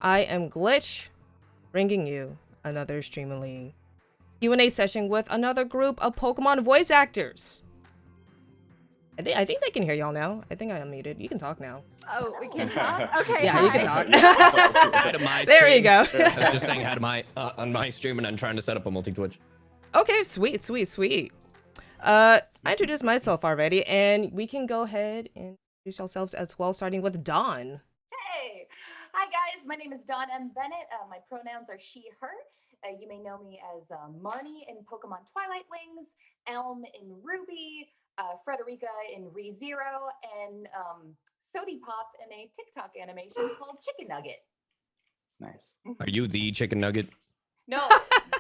I am Glitch, bringing you another Streamily Q&A session with another group of Pokemon voice actors. I think they can hear y'all now. I think I unmuted. You can talk now. Oh, we can talk? Okay, Yeah, hi. you can talk. Hi to my There you stream. go. I was just saying hi to my on my stream, and I'm trying to set up a multi-twitch. Okay, sweet. I introduced myself already, and we can go ahead and introduce ourselves as well, starting with Dawn. Hey. Hi, guys. My name is Dawn M Bennett. My pronouns are she, her. You may know me as Marnie in Pokemon Twilight Wings, Elm in Ruby, Frederica in ReZero, and Sody Pop in a TikTok animation called Chicken Nugget. Nice. Are you the chicken nugget? No,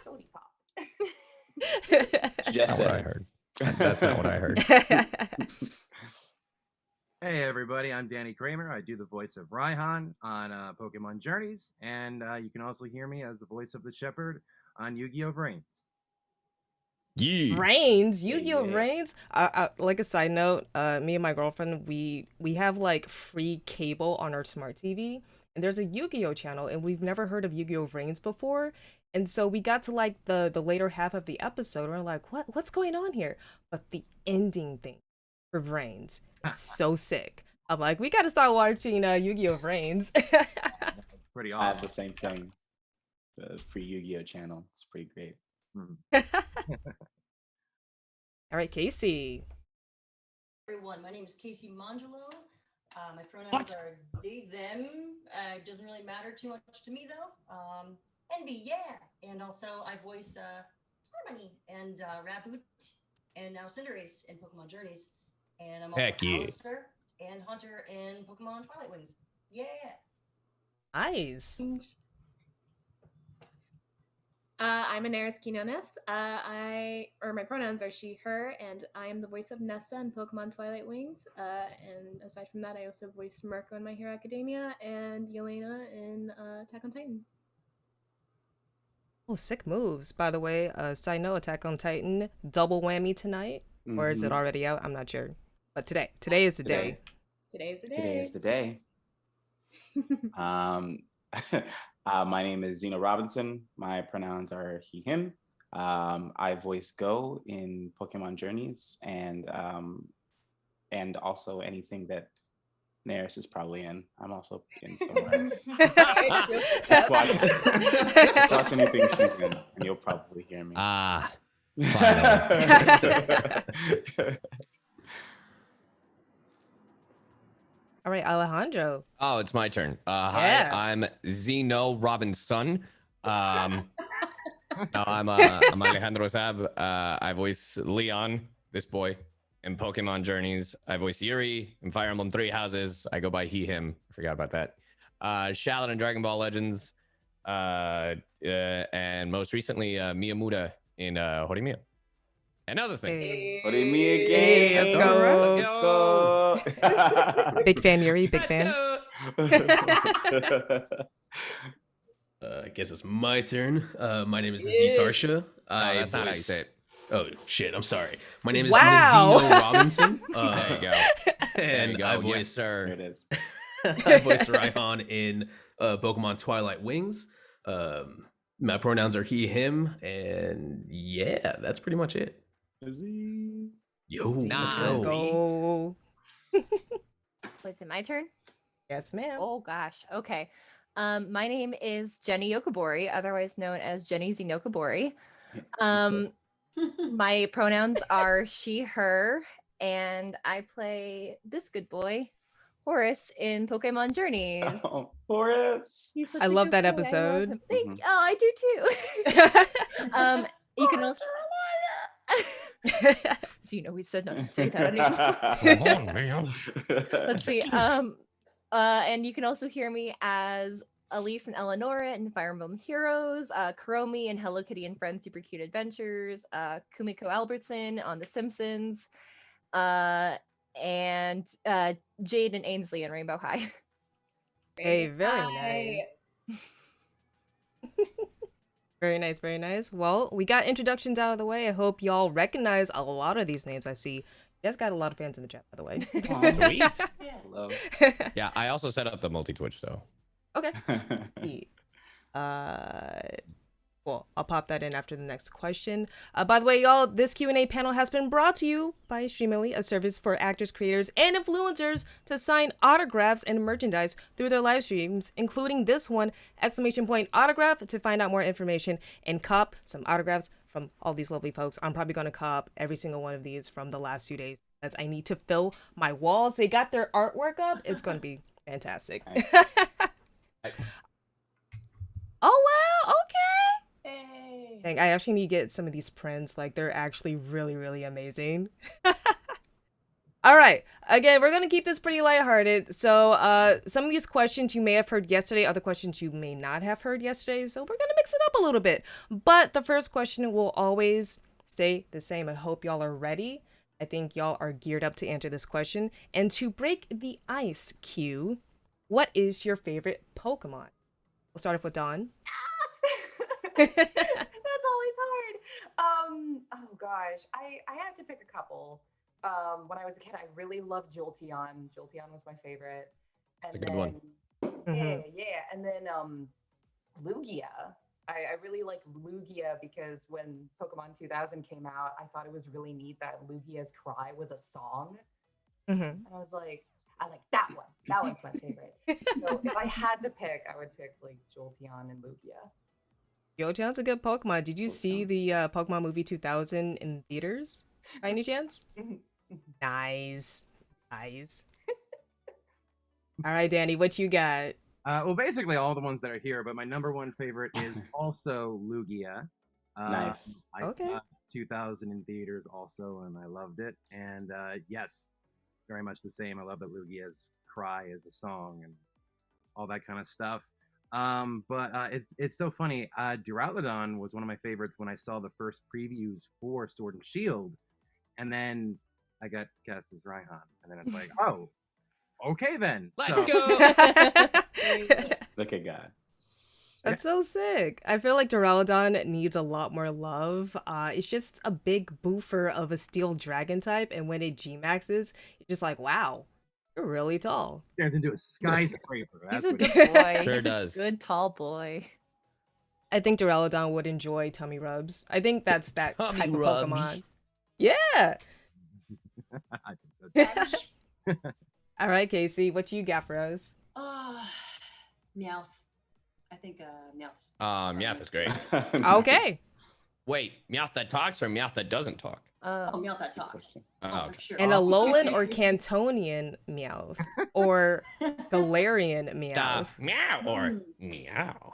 Sody Pop. Just That's what I said. heard. That's not what I heard. Hey everybody, I'm Danny Kramer. I do the voice of Raihan on Pokemon Journeys, and you can also hear me as the voice of the Shepherd on Yu-Gi-Oh! Brains. Yeah. Reigns, Yu-Gi-Oh! Yeah. Reigns. Like a side note, me and my girlfriend, we have like free cable on our smart TV, and there's a Yu-Gi-Oh! Channel, and we've never heard of Yu-Gi-Oh! Reigns before, and so we got to like the later half of the episode, and we're like, what's going on here? But the ending thing for Reigns, it's so sick. I'm like, we got to start watching Yu-Gi-Oh! Reigns. Pretty I have awesome. the same thing. The free Yu-Gi-Oh channel. It's pretty great. All right, Casey. Everyone, my name is Casey Mongelo. My pronouns are they, them. Doesn't really matter too much to me though. Envy, yeah. And also I voice Squirmany and Raboot and now Cinderace in Pokemon Journeys. And I'm also Heck yeah. Alistair and Hunter in Pokemon Twilight Wings. Yeah. Nice. I'm Inaris Quinones. My pronouns are she, her, and I am the voice of Nessa in Pokemon Twilight Wings. And aside from that, I also voiced Mirko in My Hero Academia and Yelena in Attack on Titan. Oh, sick moves, by the way. Side note, Attack on Titan, double whammy tonight. Or is it already out? I'm not sure. But today is the day. Today's the day. Today is the day. My name is Zeno Robinson. My pronouns are he, him. I voice Go in Pokemon Journeys and also anything that Naris is probably in. I'm also in somewhere. Just watch anything she's in, and you'll probably hear me. Ah, finally. All right, Alejandro. Oh, it's my turn. Yeah. Hi, I'm Zeno Robinson. I'm Alejandro Sab. I voice Leon, this boy, in Pokemon Journeys. I voice Yuri in Fire Emblem Three Houses. I go by he, him. I forgot about that. Shallot in Dragon Ball Legends. And most recently, Miyamuda in Horimiya. And other things. Hey. What do you mean again? Hey, let's go. Let's go. Big fan, Yuri. Big fan. I guess it's my turn. My name is Zetarsha. No, that's not how you say it. Oh shit! I'm sorry. My name is Wow. Zeno Robinson. There you go. There you And go. I Yes, voice There sir. it is. I voice Raihan in Pokemon Twilight Wings. My pronouns are he, him, and yeah, that's pretty much it. Yo, let's go. Let's go. Wait, is it my turn? Yes, ma'am. Oh, gosh. Okay. My name is Jenny Yokoburi, otherwise known as Jenny Zenokobori. My pronouns are she, her, and I play this good boy, Horace, in Pokemon Journeys. Oh, Horace. He's such I a love good that boy. I love episode. him. Thank- Mhm. Oh, I do too. You can also. So we said not to say that anymore. Come on, man. Let's see. And you can also hear me as Elise and Eleonora in Fire Emblem Heroes, Kuromi in Hello Kitty and Friends Super Cute Adventures, Kumiko Albertson on The Simpsons, and Jade and Ainsley in Rainbow High. Hey, very nice. Very nice, very nice. Well, we got introductions out of the way. I hope y'all recognize a lot of these names I see. You guys got a lot of fans in the chat, by the way. Sweet. Hello. Yeah, I also set up the multi-twitch, so Okay. Sweet. Uh, well, I'll pop that in after the next question. By the way, y'all, this Q&A panel has been brought to you by Streamily, a service for actors, creators, and influencers to sign autographs and merchandise through their live streams, including this one, ! Autograph, to find out more information and cop some autographs from all these lovely folks. I'm probably going to cop every single one of these from the last 2 days, as I need to fill my walls. They got their artwork up. It's going to be fantastic. Oh, wow. Okay. Hey. Dang, I actually need to get some of these prints. Like, they're actually really, really amazing. All right. Again, we're going to keep this pretty lighthearted. So some of these questions you may have heard yesterday, other questions you may not have heard yesterday. So we're going to mix it up a little bit. But the first question will always stay the same. I hope y'all are ready. I think y'all are geared up to answer this question. And to break the ice, Q, what is your favorite Pokemon? We'll start off with Dawn. That's always hard. Oh gosh, I had to pick a couple. When I was a kid, I really loved Jolteon. Jolteon was my favorite. And It's a good one. Yeah. And then Lugia. I really liked Lugia because when Pokemon 2000 came out, I thought it was really neat that Lugia's cry was a song. And I was like, I like that one. That one's my favorite. So if I had to pick, I would pick like Jolteon and Lugia. Jolteon's a good Pokemon. Did you see the Pokemon movie 2000 in theaters by any chance? Nice. All right, Danny, what you got? Well, basically all the ones that are here, but my number one favorite is also Lugia. Nice. I saw 2000 in theaters also, and I loved it. And yes, very much the same. I love that Lugia's cry is a song and all that kind of stuff. But it's so funny. Duraludon was one of my favorites when I saw the first previews for Sword and Shield, and then I got cast as Raihan, and then it's like, oh, okay then. Let's go. Look at God. That's so sick. I feel like Duraludon needs a lot more love. It's just a big boofer of a steel dragon type, and when it G-maxes, it's just like, wow, you're really tall. Turns into a skyscraper. He's That's a what good boy. Sure He's does. a good tall boy. I think Duraludon would enjoy tummy rubs. I think that's that Tummy type rubs. of Pokemon. Yeah. I think so. All right, Casey, what you got for us? Meowth. I think Meowth's. Meowth is great. Okay. Wait, Meowth that talks or Meowth that doesn't talk? Oh, Meowth that talks. Oh, For sure. And a Alolan or Cantonian Meowth or Galarian Meowth. Stop. Meow or meow.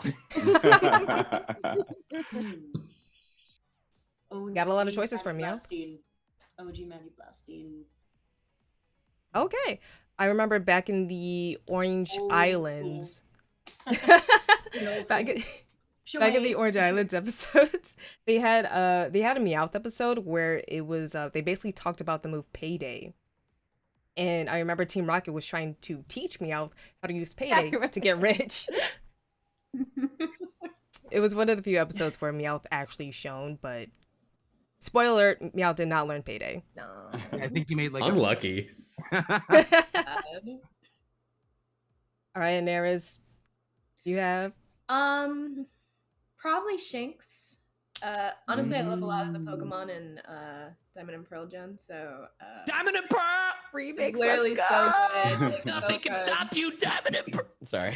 Got a lot of choices for Meowth. OG Maniblasting. Okay. I remember back in the Orange Islands. Back in the Orange Islands episodes, they had a Meowth episode where it was they basically talked about the move Payday. And I remember Team Rocket was trying to teach Meowth how to use Payday to get rich. It was one of the few episodes where Meowth actually shone, but spoiler alert, Meowth did not learn Payday. No. I think he made like Unlucky. All right, Anaris, you have? Probably Shinx. Honestly, I love a lot of the Pokemon in Diamond and Pearl Gen, so Diamond and Pearl! Remix, literally let's so go. good. Like, Nothing so can good. stop you, Diamond and Pearl. Sorry.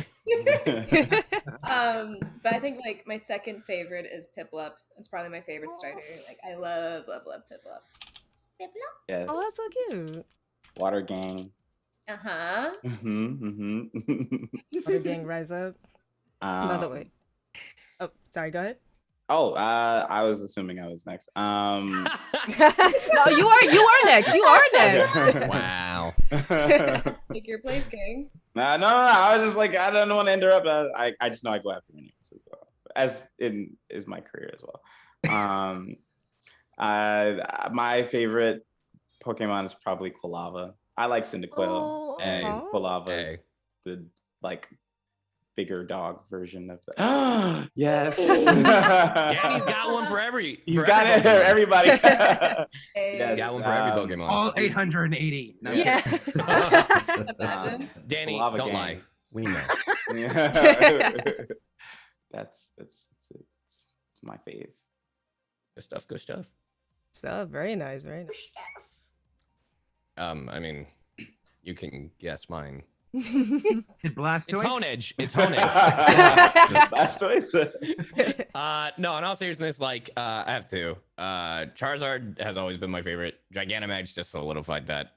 But I think like my second favorite is Piplup. It's probably my favorite starter. Like I love Piplup. Piplup. Yes. Oh, that's so cute. Water Gang. Uh-huh. Water Gang, rise up. By the way. Oh, sorry, go ahead. Oh, I was assuming I was next. No, you are next. You are next. Wow. Take your place, King. No. I was just like, I don't want to interrupt. I just know I go after Minnie as well, as in is my career as well. My favorite Pokemon is probably Quilava. I like Cyndaquil, and Quilava is the like bigger dog version of that. Yes. Danny's got one for every. He's got it for everybody. Yes, got one for every Pokemon. all 880. No, Yeah. Danny, Quilava don't Gang. lie. We know. Yeah. That's it's my fave. Good stuff. Good stuff. So very nice, very nice. I mean, you can guess mine. Did Blastoise? It's Honedge. It's Honedge. Blastoise. No, in all seriousness, like I have two. Charizard has always been my favorite. Gigantamax just solidified that.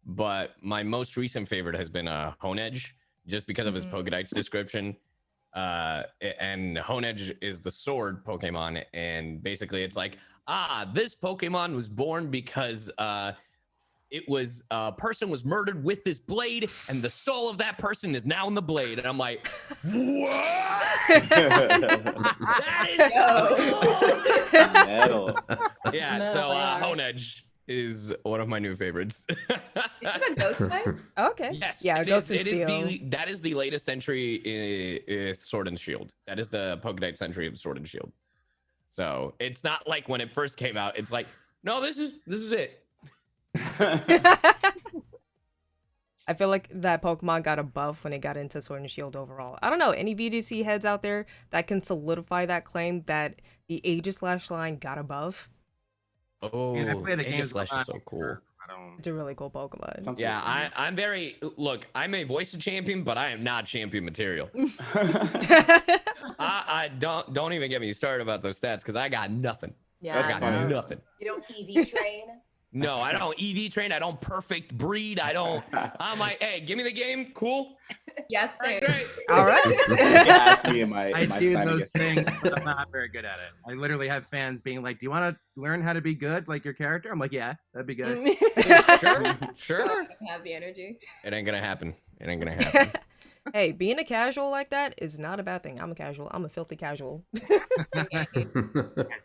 But my most recent favorite has been Honedge, just because of his Pokédex description. And Honedge is the sword Pokemon, and basically it's like, this Pokemon was born because it was a person was murdered with this blade, and the soul of that person is now in the blade. And I'm like, what? That is so Metal. yeah. metal, So yeah. Honedge is one of my new favorites. Is it a ghost type? Okay. Yes. Yeah, it Ghost is, and it is Steel. that is the latest entry in Sword and Shield. That is the Pokédex entry of Sword and Shield. So it's not like when it first came out. It's like, no, this is it. I feel like that Pokemon got a buff when it got into Sword and Shield overall. I don't know, any VGC heads out there that can solidify that claim that the Aegis line got a buff? Oh, Man, I play the games Aegis Slash a lot. is so cool. I don't. It's a really cool Pokemon. Sounds Yeah, like I'm very I may voice a champion, but I am not champion material. I don't even get me started about those stats because I got nothing. Yeah. I That's got funny. nothing. You don't EV train. No, I don't EV train. I don't perfect breed. I'm like, hey, give me the game. Cool. Yes, All right, same. great. All right. You can ask me in my I do time those against things, but I'm not very good at it. I literally have fans being like, "Do you want to learn how to be good like your character?" I'm like, "Yeah, that'd be good." Sure. I don't have the energy. It ain't gonna happen. It ain't gonna happen. Hey, being a casual like that is not a bad thing. I'm a casual. I'm a filthy casual.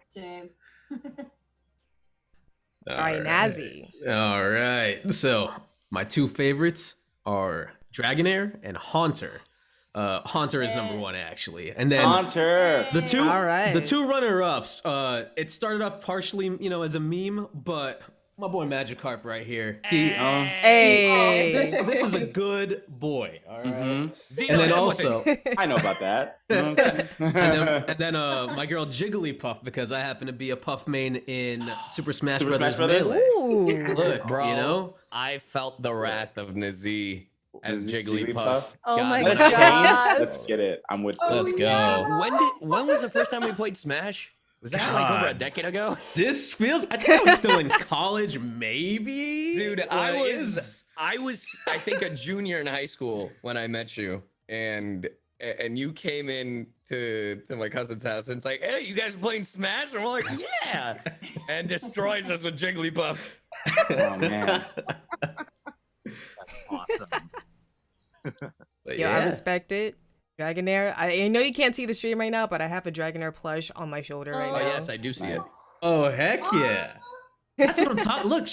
Same. All right, Nazi. All right. So my two favorites are Dragonair and Haunter. Haunter is number one actually, and then Haunter. All right. the two runner-ups. It started off partially, as a meme, but my boy Magikarp right here. Hey. This is a good boy. All right. Zeno, And then hit him with also, it. I know about that. and then my girl Jigglypuff, because I happen to be a Puff main in Super Smash Super Brothers Smash Brothers? Melee. Ooh. Look, Bro, I felt the wrath of Nazi as Is this Jigglypuff. Oh my Let's when I- God. Let's get it. I'm with Let's go. When was the first time we played Smash? Was that like over a God. decade ago? This feels. I think I was still in college, maybe. Dude, Like, I was I think a junior in high school when I met you, and you came in to my cousin's house, and it's like, hey, you guys playing Smash? And we're like, yeah, and destroys us with Jigglypuff. Oh man. Awesome. But Yeah, I respect it. Dragonair. I know you can't see the stream right now, but I have a Dragonair plush on my shoulder right Oh now. yes, I do see it. Oh heck yeah! That's what I'm talking. Look,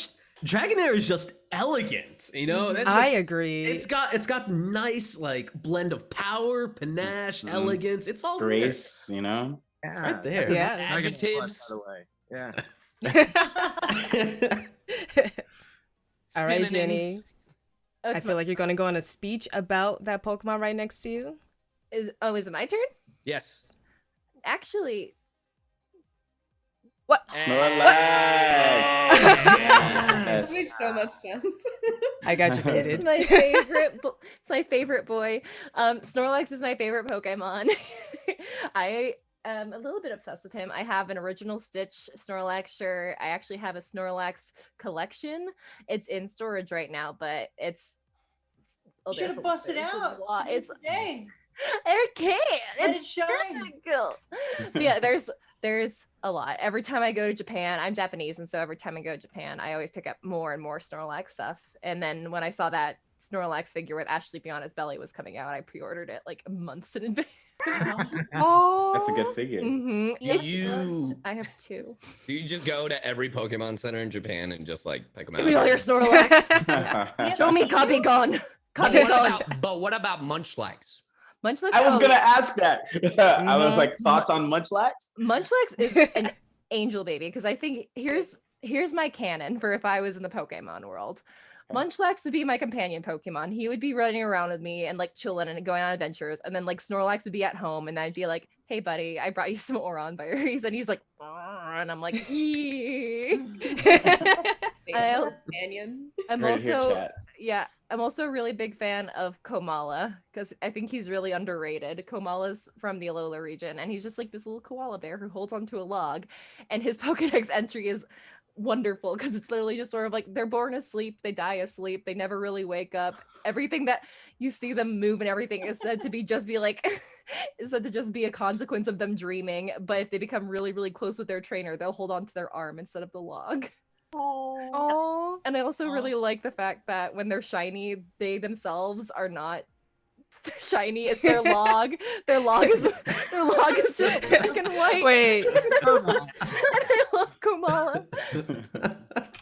Dragonair is just elegant. That's just, I agree. It's got nice like blend of power, panache, elegance. It's all Grace, right there. Yeah. Adjectives. By the way, yeah. All right, Synonyms. Jenny. Oh, I it's feel like you're going to go on a speech about that Pokemon right next to you. is it my turn? Yes. Actually, What? Snorlax. That makes so much sense. I got you, it's Dated. my favorite. It's my favorite boy. Snorlax is my favorite Pokemon. I am a little bit obsessed with him. I have an original Stitch Snorlax shirt. I actually have a Snorlax collection. It's in storage right now, but it's. You should have busted out. It's Dang. I can't. Let It's it shine. difficult. But yeah, there's a lot. Every time I go to Japan, I'm Japanese, and so every time I go to Japan, I always pick up more and more Snorlax stuff. And then when I saw that Snorlax figure with Ash sleeping on his belly was coming out, I pre-ordered it like months in advance. Oh. That's a good figure. Mm-hmm. You- I have two. Do you just go to every Pokemon Center in Japan and just like pick them out? Give me all your Snorlax. Show me Kabigon. But what about Munchlax? Munchlax. I was oh, gonna ask that. I was like, thoughts on Munchlax? Munchlax is an angel baby because I think here's my canon for if I was in the Pokemon world. Munchlax would be my companion Pokemon. He would be running around with me and like chilling and going on adventures. And then like Snorlax would be at home and I'd be like, hey buddy, I brought you some Oron berries. And he's like, "Arr," and I'm like, Companion. I'm Right here, also chat. yeah, I'm also a really big fan of Komala because I think he's really underrated. Komala's from the Alola region, and he's just like this little koala bear who holds onto a log. And his Pokedex entry is wonderful because it's literally just sort of like they're born asleep, they die asleep, they never really wake up. Everything that you see them move and everything is said to be just be like is said to just be a consequence of them dreaming. But if they become really, really close with their trainer, they'll hold on to their arm instead of the log. Oh. And I also really like the fact that when they're shiny, they themselves are not shiny. It's their log. Their log is just black and white. Wait. And I love Komala.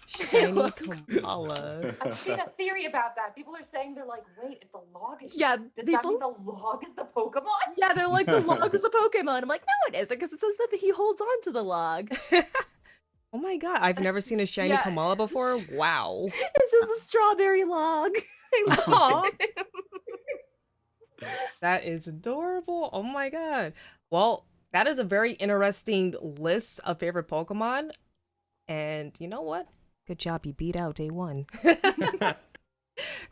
Shiny Komala. I've seen a theory about that. People are saying they're like, wait, if the log is Yeah, does that mean the log is the Pokemon? Yeah, they're like the log is the Pokemon. I'm like, no, it isn't, because it says that he holds on to the log. Oh my god, I've never seen a shiny Yeah. Komala before. Wow. It's just a strawberry log. I love it. That is adorable. Oh my god. Well, that is a very interesting list of favorite Pokemon. And you know what? Good job. You beat out day one.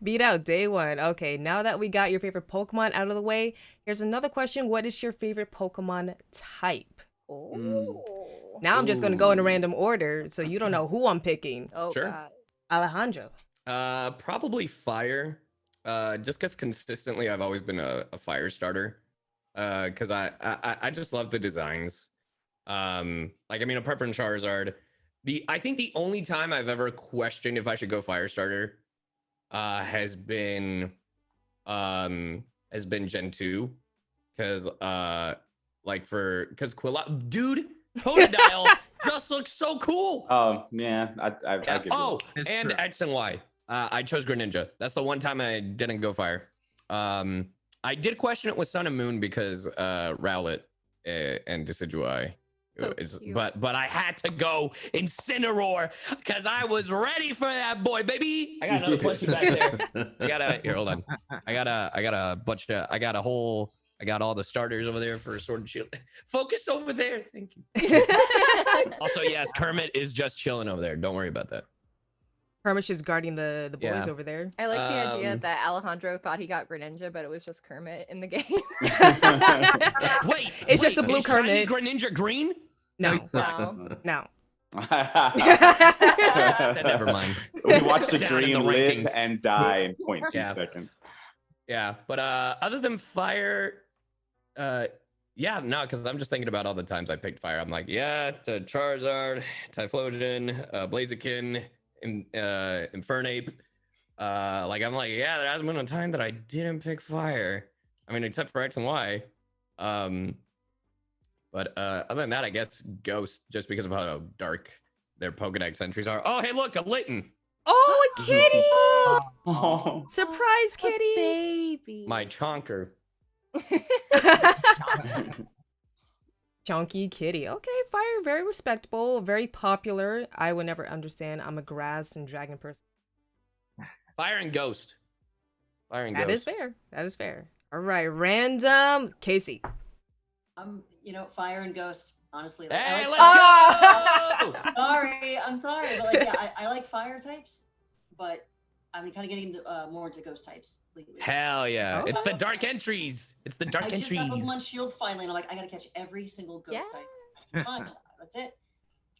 Beat out day one. Okay, now that we got your favorite Pokemon out of the way, here's another question. What is your favorite Pokemon type? Now I'm just going to go in a random order, so you don't know who I'm picking. Oh, Sure. God. Alejandro. Probably fire. Just because consistently I've always been a fire starter. Because I just love the designs. Like I mean, apart from Charizard, I think the only time I've ever questioned if I should go fire starter, has been Gen 2, because because Quilla, dude, Totodile just looks so cool. Oh yeah, I give Oh, It's and true. X and Y. I chose Greninja. That's the one time I didn't go fire. I did question it with Sun and Moon because Rowlet and Decidueye. So is, cute. but I had to go Incineroar because I was ready for that boy, baby. I got another plushie back there. I gotta here, hold on. I got a bunch of I got all the starters over there for Sword and Shield. Focus over there. Thank you. Also, yes, Kermit is just chilling over there. Don't worry about that. Kermit's just guarding the boys Yeah. over there. I like the idea Um, that Alejandro thought he got Greninja, but it was just Kermit in the game. Wait, It's just a blue is shiny Kermit. Greninja green? No, Wow. no. Never mind. We watched a Down in dream the live rankings. and die in 0.2 Yeah. seconds. Yeah, but other than fire, yeah, no, because I'm just thinking about all the times I picked fire. I'm like, yeah, to Charizard, Typhlosion, Blaziken, Infernape. Like I'm like, yeah, there hasn't been a time that I didn't pick fire. I mean, except for X and Y. But other than that, I guess Ghost, just because of how dark their Pokedex entries are. Oh, hey, look, a Litten. Oh, a kitty! Oh. Surprise kitty! Baby. My Chonker. Chunky kitty. Okay, fire, very respectable, very popular. I would never understand. I'm a grass and dragon person. Fire and Ghost. Fire and That Ghost. is fair. That is fair. All right, random. Casey. Fire and Ghost. Honestly, like, Hey, I let's like, go! sorry, I'm sorry, but like, yeah, I like fire types, but I'm kind of getting more into ghost types lately. Hell yeah. Okay. It's the dark entries. It's the dark I just got entries. Pokemon Shield finally, and I'm like, I gotta catch every single ghost type. Fine, that's it.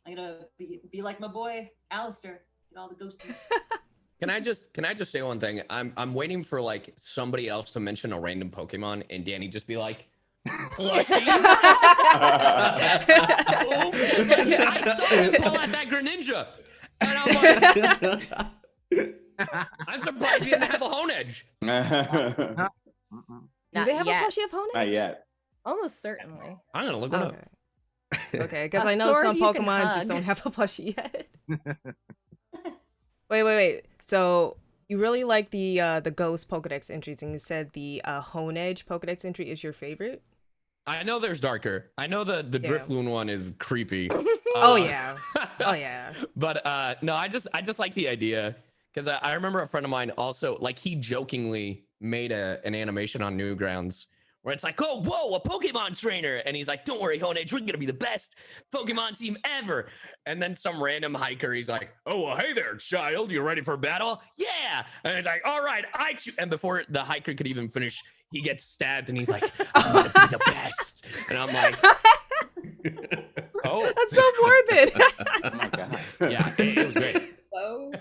I gotta be like my boy Alistair, get all the ghosties. Can I just say one thing? I'm waiting for like somebody else to mention a random Pokemon and Danny just be like, plushie. I saw him pull out that Greninja. And I'm like, I'm surprised he didn't have a Honedge. Not Do they have yet. a plushie opponent? yet. Almost certainly. I'm gonna look it up. Okay. Okay, because A I know sword some you can Pokemon just hug. don't have a plushie yet. Wait. So you really like the Ghost Pokedex entries, and you said the Honedge Pokedex entry is your favorite? I know there's darker. I know the Drifloon one is creepy. Oh yeah. Oh yeah. But no, I just like the idea Because I remember a friend of mine also, like, he jokingly made an animation on Newgrounds where it's like, oh, whoa, a Pokemon trainer. And he's like, don't worry, Honage, we're going to be the best Pokemon team ever. And then some random hiker, he's like, oh, well, hey there, child. You ready for battle? Yeah. And it's like, all right, I choose. And before the hiker could even finish, he gets stabbed and he's like, I'm going to be the best. And I'm like, oh. That's so morbid. Oh my god. Yeah, it was great. Whoa.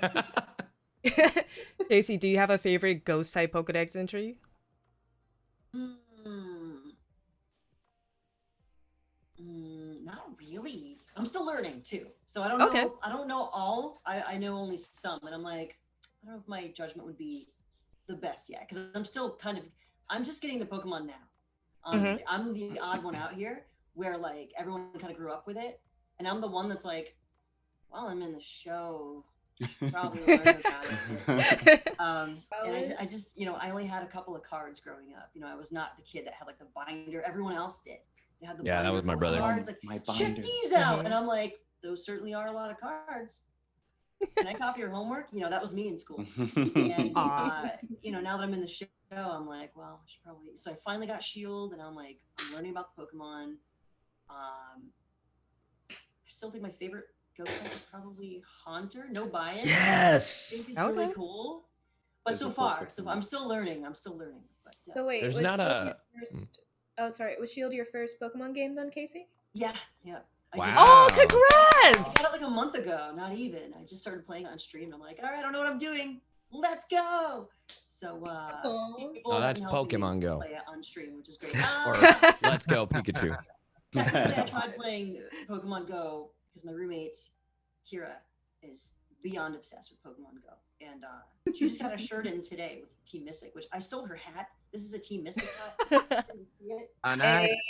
Casey, do you have a favorite ghost type Pokedex entry? Not really. I'm still learning too, so I don't know. Okay. I don't know all. I know only some, and I'm like, I don't know if my judgment would be the best yet, because I'm still I'm just getting to Pokemon now. Honestly, I'm the odd one out here where like everyone kind of grew up with it, and I'm the one that's like, well, I'm in the show. Probably learn about it. And I just, I only had a couple of cards growing up. I was not the kid that had like the binder. Everyone else did. They had the Yeah, that was my brother. cards, like, My check binder. these out. And I'm like, those certainly are a lot of cards. Can I copy your homework? That was me in school. And now that I'm in the show, I'm like, well, I should probably. So I finally got Shield, and I'm like, I'm learning about the Pokemon. I still think my favorite ghost type is probably Haunter. No bias. I think Yes. he's really cool. But so far, I'm still learning. But So wait, There's was not Shield a- your first... Oh, sorry. Was Shield your first Pokemon game then, Casey? yeah. Wow. Oh, I congrats! got it like a month ago. Not even. I just started playing on stream. I'm like, all right, I don't know what I'm doing. Let's go. So people Oh, that's have been helping me Pokemon Go. play it on stream, which is great. Or let's go, Pikachu. Technically, I tried playing Pokemon Go because my roommate Kira is beyond obsessed with Pokemon Go, and she just got a shirt in today with Team Mystic, which I stole her hat. This is a Team Mystic hat. I didn't see it.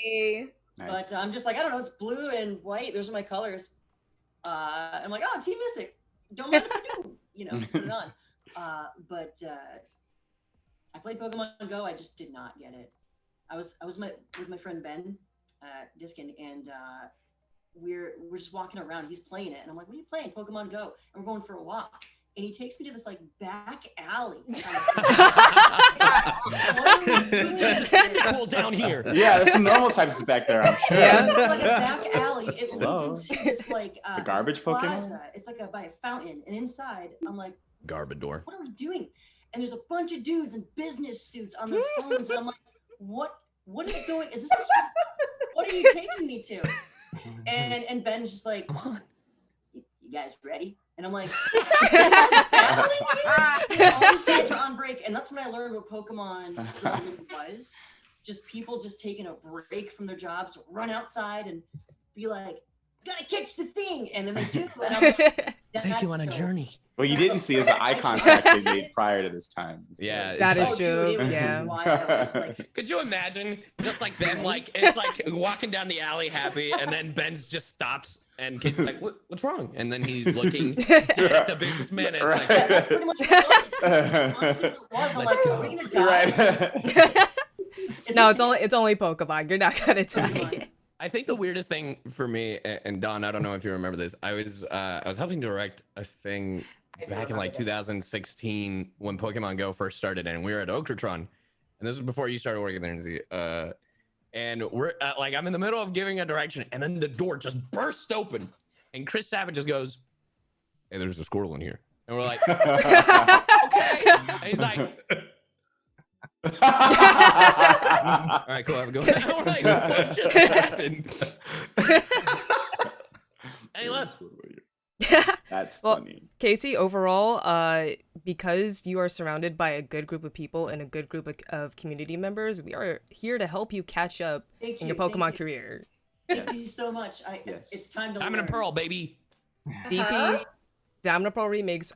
Hey. Nice. But I'm just like, I don't know, it's blue and white. Those are my colors. I'm like, oh, Team Mystic. Don't mind if I do. Put it on. But I played Pokemon Go. I just did not get it. I was with my friend Ben Diskin, and we're just walking around. He's playing it, and I'm like, "What are you playing? Pokemon Go?" And we're going for a walk. And he takes me to this like back alley. Cool down here. Yeah, there's some normal types back there, I'm sure. Yeah. It's like a back alley. It Hello? leads into this like The garbage this Pokemon? plaza. It's like by a fountain, and inside I'm like, Garbodor. what are we doing? And there's a bunch of dudes in business suits on their phones, and I'm like, what is going? Is this? What are you taking me to? And Ben's just like, come on, you guys ready? And I'm like, all these guys are on break, and that's when I learned what Pokemon really was. Just people just taking a break from their jobs, run outside and be like, gotta catch the thing, and then they do. And I'm like, Take you on a journey. What you didn't see is the eye contact they made prior to this time. Yeah, That is Oh, dude, true. it was Yeah. wild. I was like, Could you imagine just like them, like it's like walking down the alley happy, and then Ben's just stops, and Casey's like, "What's wrong?" And then he's looking at the businessman, and it's like, yeah, that's pretty much what it was. Honestly, what it was. I'm like, are we gonna die? Right. No, it's only Pokemon. You're not gonna die. I think the weirdest thing for me, and Don, I don't know if you remember this. I was helping direct a thing back in like 2016 when Pokemon Go first started, and we were at Okratron, and this was before you started working there, Nancy. And we're like, I'm in the middle of giving a direction, and then the door just burst open, and Chris Savage just goes, "Hey, there's a squirrel in here," and we're like, "Okay," and he's like, "All right, cool, have a good one." And we're like, "What just happened?" And he left. That's Well, funny. Casey, overall, because you are surrounded by a good group of people and a good group of community members, we are here to help you catch up Thank in you, your thank Pokemon you. career. Thank you so much. Yes. It's time to Diamond and learn. Pearl, baby. DP, Diamond and Pearl remakes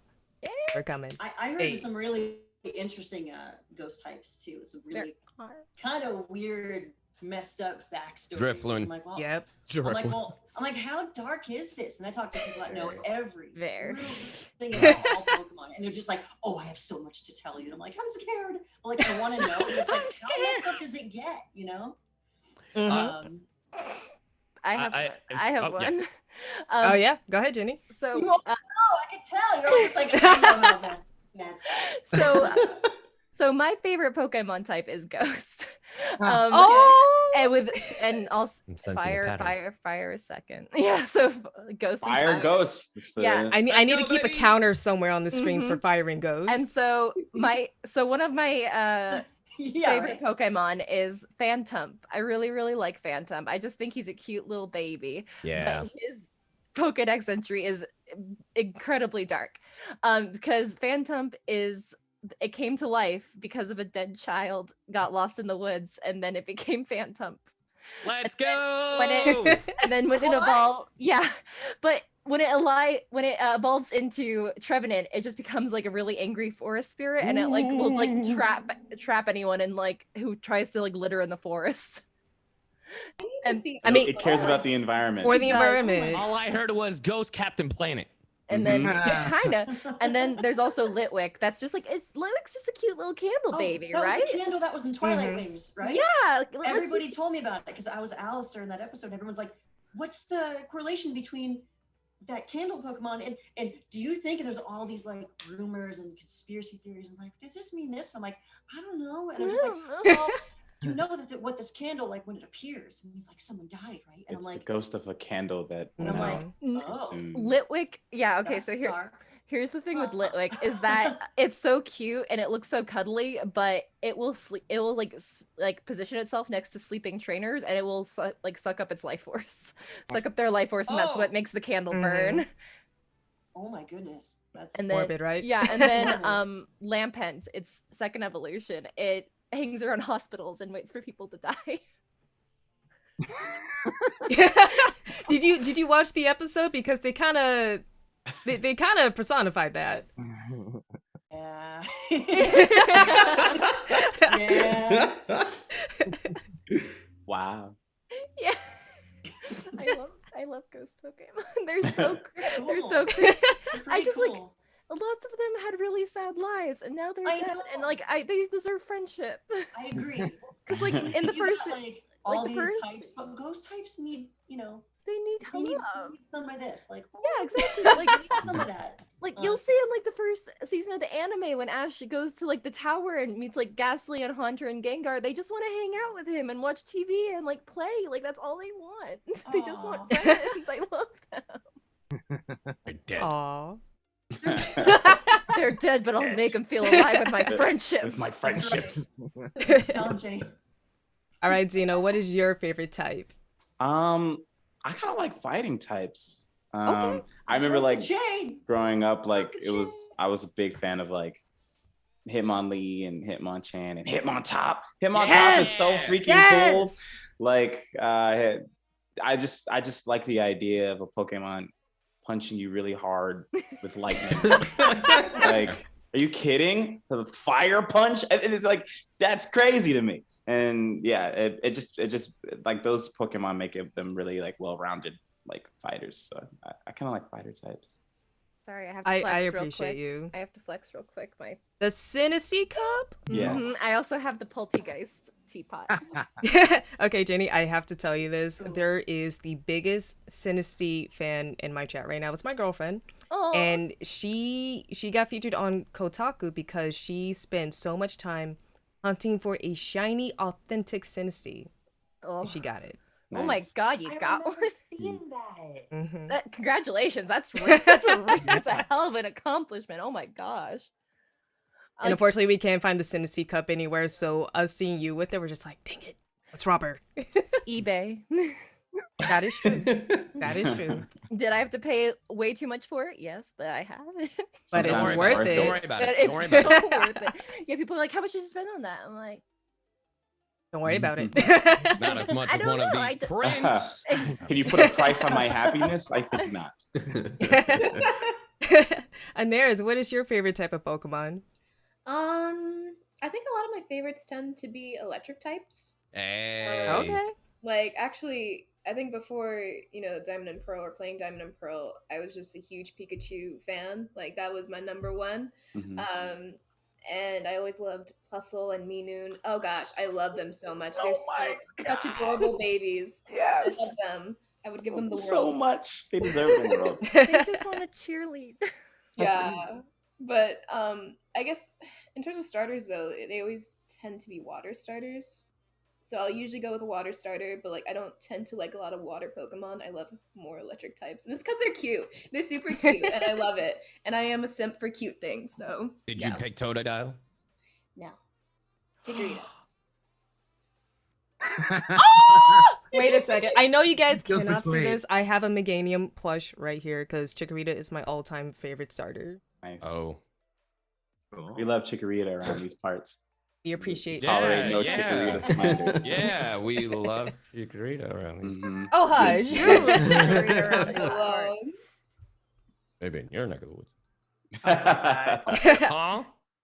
are coming. I heard Hey. some really interesting ghost types too. Some really kind of weird, messed up backstories. Drifloon. I'm like, well, Yep. I'm like, how dark is this? And I talk to people that know every Very. little thing about all Pokemon, and they're just like, oh, I have so much to tell you. And I'm like, I'm scared. But like, I want to know. And it's like, how messed up does it get? You know? Mhm. I have I- one. I have oh, yeah. one. Oh yeah, go ahead, Jenny. So You all know, I can tell. You're always like, I know how messed So my favorite Pokemon type is Ghost. And also fire a second. Yeah, so Ghost and Fire Ghost. Yeah, I need to keep a counter somewhere on the screen for firing Ghost. And so one of my favorite Pokemon is Phantump. I really, really like Phantump. I just think he's a cute little baby. Yeah. But his Pokedex entry is incredibly dark. Because Phantump it came to life because of a dead child got lost in the woods, and then it became Phantump. Let's go. When it evolved, but when it evolves into Trevenant, it just becomes like a really angry forest spirit, and it like will like trap anyone and like who tries to like litter in the forest. It cares about the environment. For the environment. All I heard was Ghost Captain Planet. And then and then there's also Litwick. That's just like Litwick's just a cute little candle baby, that right? Was the candle that was in Twilight Wings, right? Yeah. Everybody told me about it because I was Alistair in that episode. Everyone's like, "What's the correlation between that candle Pokemon and do you think?" And there's all these like rumors and conspiracy theories. And like, does this mean this? I'm like, I don't know. And they're just like, well, you know what this candle, like when it appears, it means like someone died, right? And it's I'm like, the ghost of a candle that. And I'm like, oh, Litwick. Yeah. Okay. That's So dark. here's the thing with Litwick is that it's so cute and it looks so cuddly, but it will like position itself next to sleeping trainers, and it will suck up its life force, suck up their life force, and that's what makes the candle burn. Oh my goodness, that's morbid, right? Yeah, and then Lampent, its second evolution, it hangs around hospitals and waits for people to die. Did you watch the episode? Because they kind of personified that. Yeah. Yeah. Wow. Yeah. I love ghost Pokemon. They're so creepy. I just like lots of them had really sad lives, and now they're dead, and like they deserve friendship. I agree. Because like in the first, all these types, but ghost types need, they need help. Some of this, like yeah, exactly. Like some of that. Like you'll see in like the first season of the anime when Ash goes to like the tower and meets like Ghastly and Haunter and Gengar, they just want to hang out with him and watch TV and like play. Like that's all they want. They just want friends. I love them. They're dead. Aww. They're dead, but I'll make them feel alive with my friendship. With my friendship. All right, Zeno, what is your favorite type? I kind of like fighting types. Okay. I remember like growing up, like I was a big fan of like Hitmonlee and Hitmonchan and Hitmontop. Hitmontop is so freaking cool. Like I just like the idea of a Pokemon punching you really hard with lightning. Like, are you kidding? The fire punch? And it's like, that's crazy to me. And yeah, it just like those Pokemon make them really like well-rounded like fighters. So I kind of like fighter types. Sorry, I have to flex I real appreciate quick. you. I have to flex real quick. The Sinistee Cup? Yeah. I also have the Poltegeist teapot. Okay, Jenny, I have to tell you this. There is the biggest Sinistee fan in my chat right now. It's my girlfriend. Oh. And she got featured on Kotaku because she spent so much time hunting for a shiny, authentic Sinistee. Oh. And she got it. Oh my God, you got one! Seeing that. Mm-hmm. Congratulations, that's a hell of an accomplishment. Oh my gosh! And unfortunately, we can't find the Sinistee Cup anywhere. So us seeing you with it, we're just like, dang it, let's rob her. eBay. That is true. That is true. Did I have to pay way too much for it? Yes, but I have it. But it's worth it. Don't worry about it. It's Don't worry so about it. worth it. Yeah, people are like, how much did you spend on that? I'm like, don't worry about it. Not as much I as don't one of know, these prints. Can you put a price on my happiness? I think not. Anaris, what is your favorite type of Pokemon? I think a lot of my favorites tend to be electric types. Hey. Okay. Like, actually, I think before, Diamond and Pearl or playing Diamond and Pearl, I was just a huge Pikachu fan. Like, that was my number one. Mm-hmm. And I always loved Plusle and Minoon. Oh gosh, I love them so much. They're such adorable babies. Yes. I love them. I would give them the world. So much. They deserve the world. they just want to cheerlead. Yeah. But I guess in terms of starters though, they always tend to be water starters. So I'll usually go with a water starter, but like I don't tend to like a lot of water Pokemon. I love more electric types, and it's because they're cute. They're super cute, and I love it. And I am a simp for cute things. So Did you pick Totodile? No, Chikorita. Wait a second. I know you guys Just cannot see wait. this. I have a Meganium plush right here because Chikorita is my all-time favorite starter. Nice. Oh. We love Chikorita around these parts. We appreciate Tolerate no Chikorita slander. Yeah, we love Chikorita around these. Oh, hush. Maybe in your neck of the woods. Huh?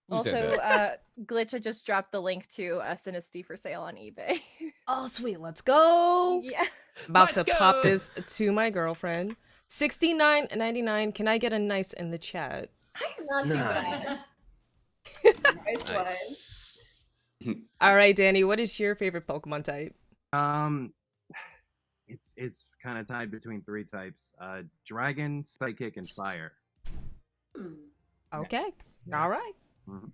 Who said Also, that? Glitch, I just dropped the link to Sinisty for sale on eBay. Oh, sweet. Let's go. Yeah. About Let's to pop go. this to my girlfriend. $69.99. Can I get a nice in the chat? That's not too bad. Nice one. Nice. All right, Danny, what is your favorite Pokemon type? It's kind of tied between 3 types: dragon, psychic, and fire. Okay. All right. Mhm.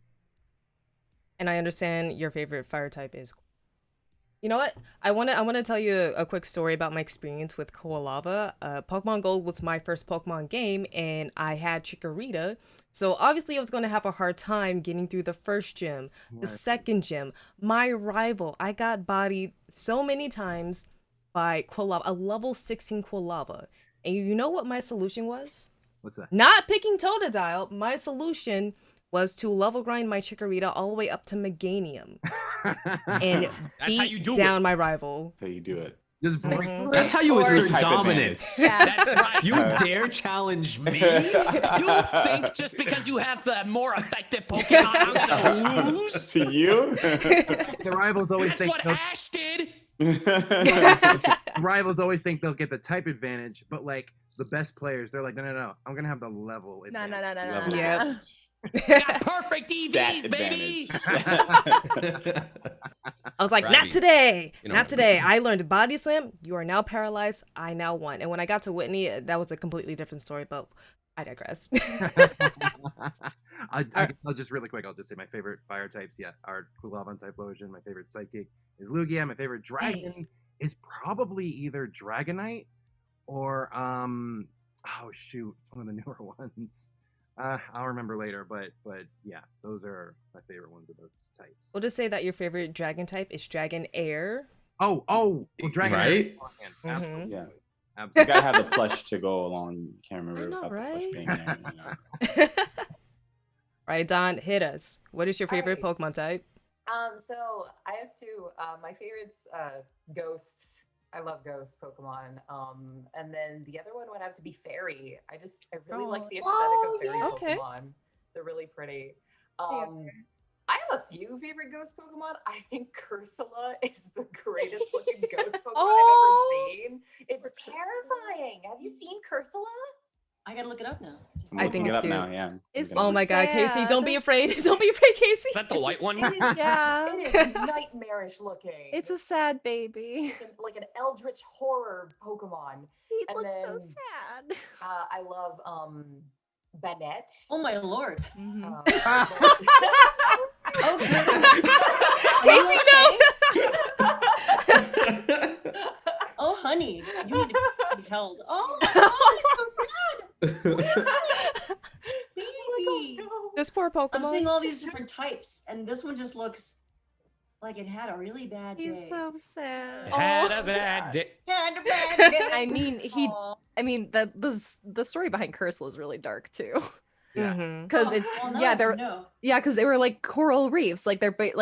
And I understand your favorite fire type is. You know what? I wanna tell you a quick story about my experience with Koalava. Pokemon Gold was my first Pokemon game, and I had Chikorita. So obviously I was going to have a hard time getting through the first gym, the second gym. My rival, I got bodied so many times by Koalava, a level 16 Koalava. And you know what my solution was? What's that? Not picking Totodile. My solution was to level grind my Chikorita all the way up to Meganium and That's how you beat do down my rival. How you do it. This is Mhm. That's how you Or- assert Type dominance. That's right. You dare challenge me? You think just because you have the more effective Pokemon, I'm gonna lose? To you? The rivals always That's think what they'll, Ash did. rivals always think they'll get the type advantage, but like the best players, they're like, no, I'm gonna have the level No, advantage. no. Level Yep. Got perfect Stat EVs, baby. I was like, Right. not today, You know not what? today. I learned Body Slam. You are now paralyzed. I now won. And when I got to Whitney, that was a completely different story, but I digress. I'll just really quick. I'll just say my favorite fire types. Yeah, are Kulava and Typhlosion. My favorite psychic is Lugia. My favorite dragon is probably either Dragonite or oh shoot, it's one of the newer ones. I'll remember later, but yeah, those are my favorite ones of those types. We'll just say that your favorite dragon type is Dragon Air. Oh, well, Dragon Right? Absolutely. Mhm. Yeah. You Absolutely. gotta have the plush to go along. Can't remember I know, about the plush right? being there. You know. Right, Don, hit us. What is your favorite Alright. Pokemon type? So I have 2. My favorites, Ghosts. I love Ghost Pokemon. And then the other one would have to be Fairy. I really like the aesthetic of Fairy okay. Pokemon. They're really pretty. are. I have a few favorite Ghost Pokemon. I think Cursula is the greatest looking Ghost Pokemon Oh. I've ever seen. It's terrifying. Have you seen Cursula? I gotta look it up now. I'm I looking think it it's up cute. now. Yeah. It's Oh my god, Casey, don't be sad. afraid. Don't be afraid, Casey. Is that the white one? It is, Yeah. it is nightmarish looking. It's a sad baby. like an eldritch horror Pokemon. He And looks so then, sad. I love Bennett. Oh my lord. Mhm. Casey, no. Oh honey, you need to be held. Oh my god, it's so sad. Baby. This poor I'm seeing Pokemon. all these different types, and this one just looks like it had a really bad day. He's so sad. Had a bad day. Had a bad day. I mean, Aw. the story behind Cursula is really dark too. Mhm. Because Oh, it's well, now I yeah, have to they're know. because they were like coral reefs, like they're it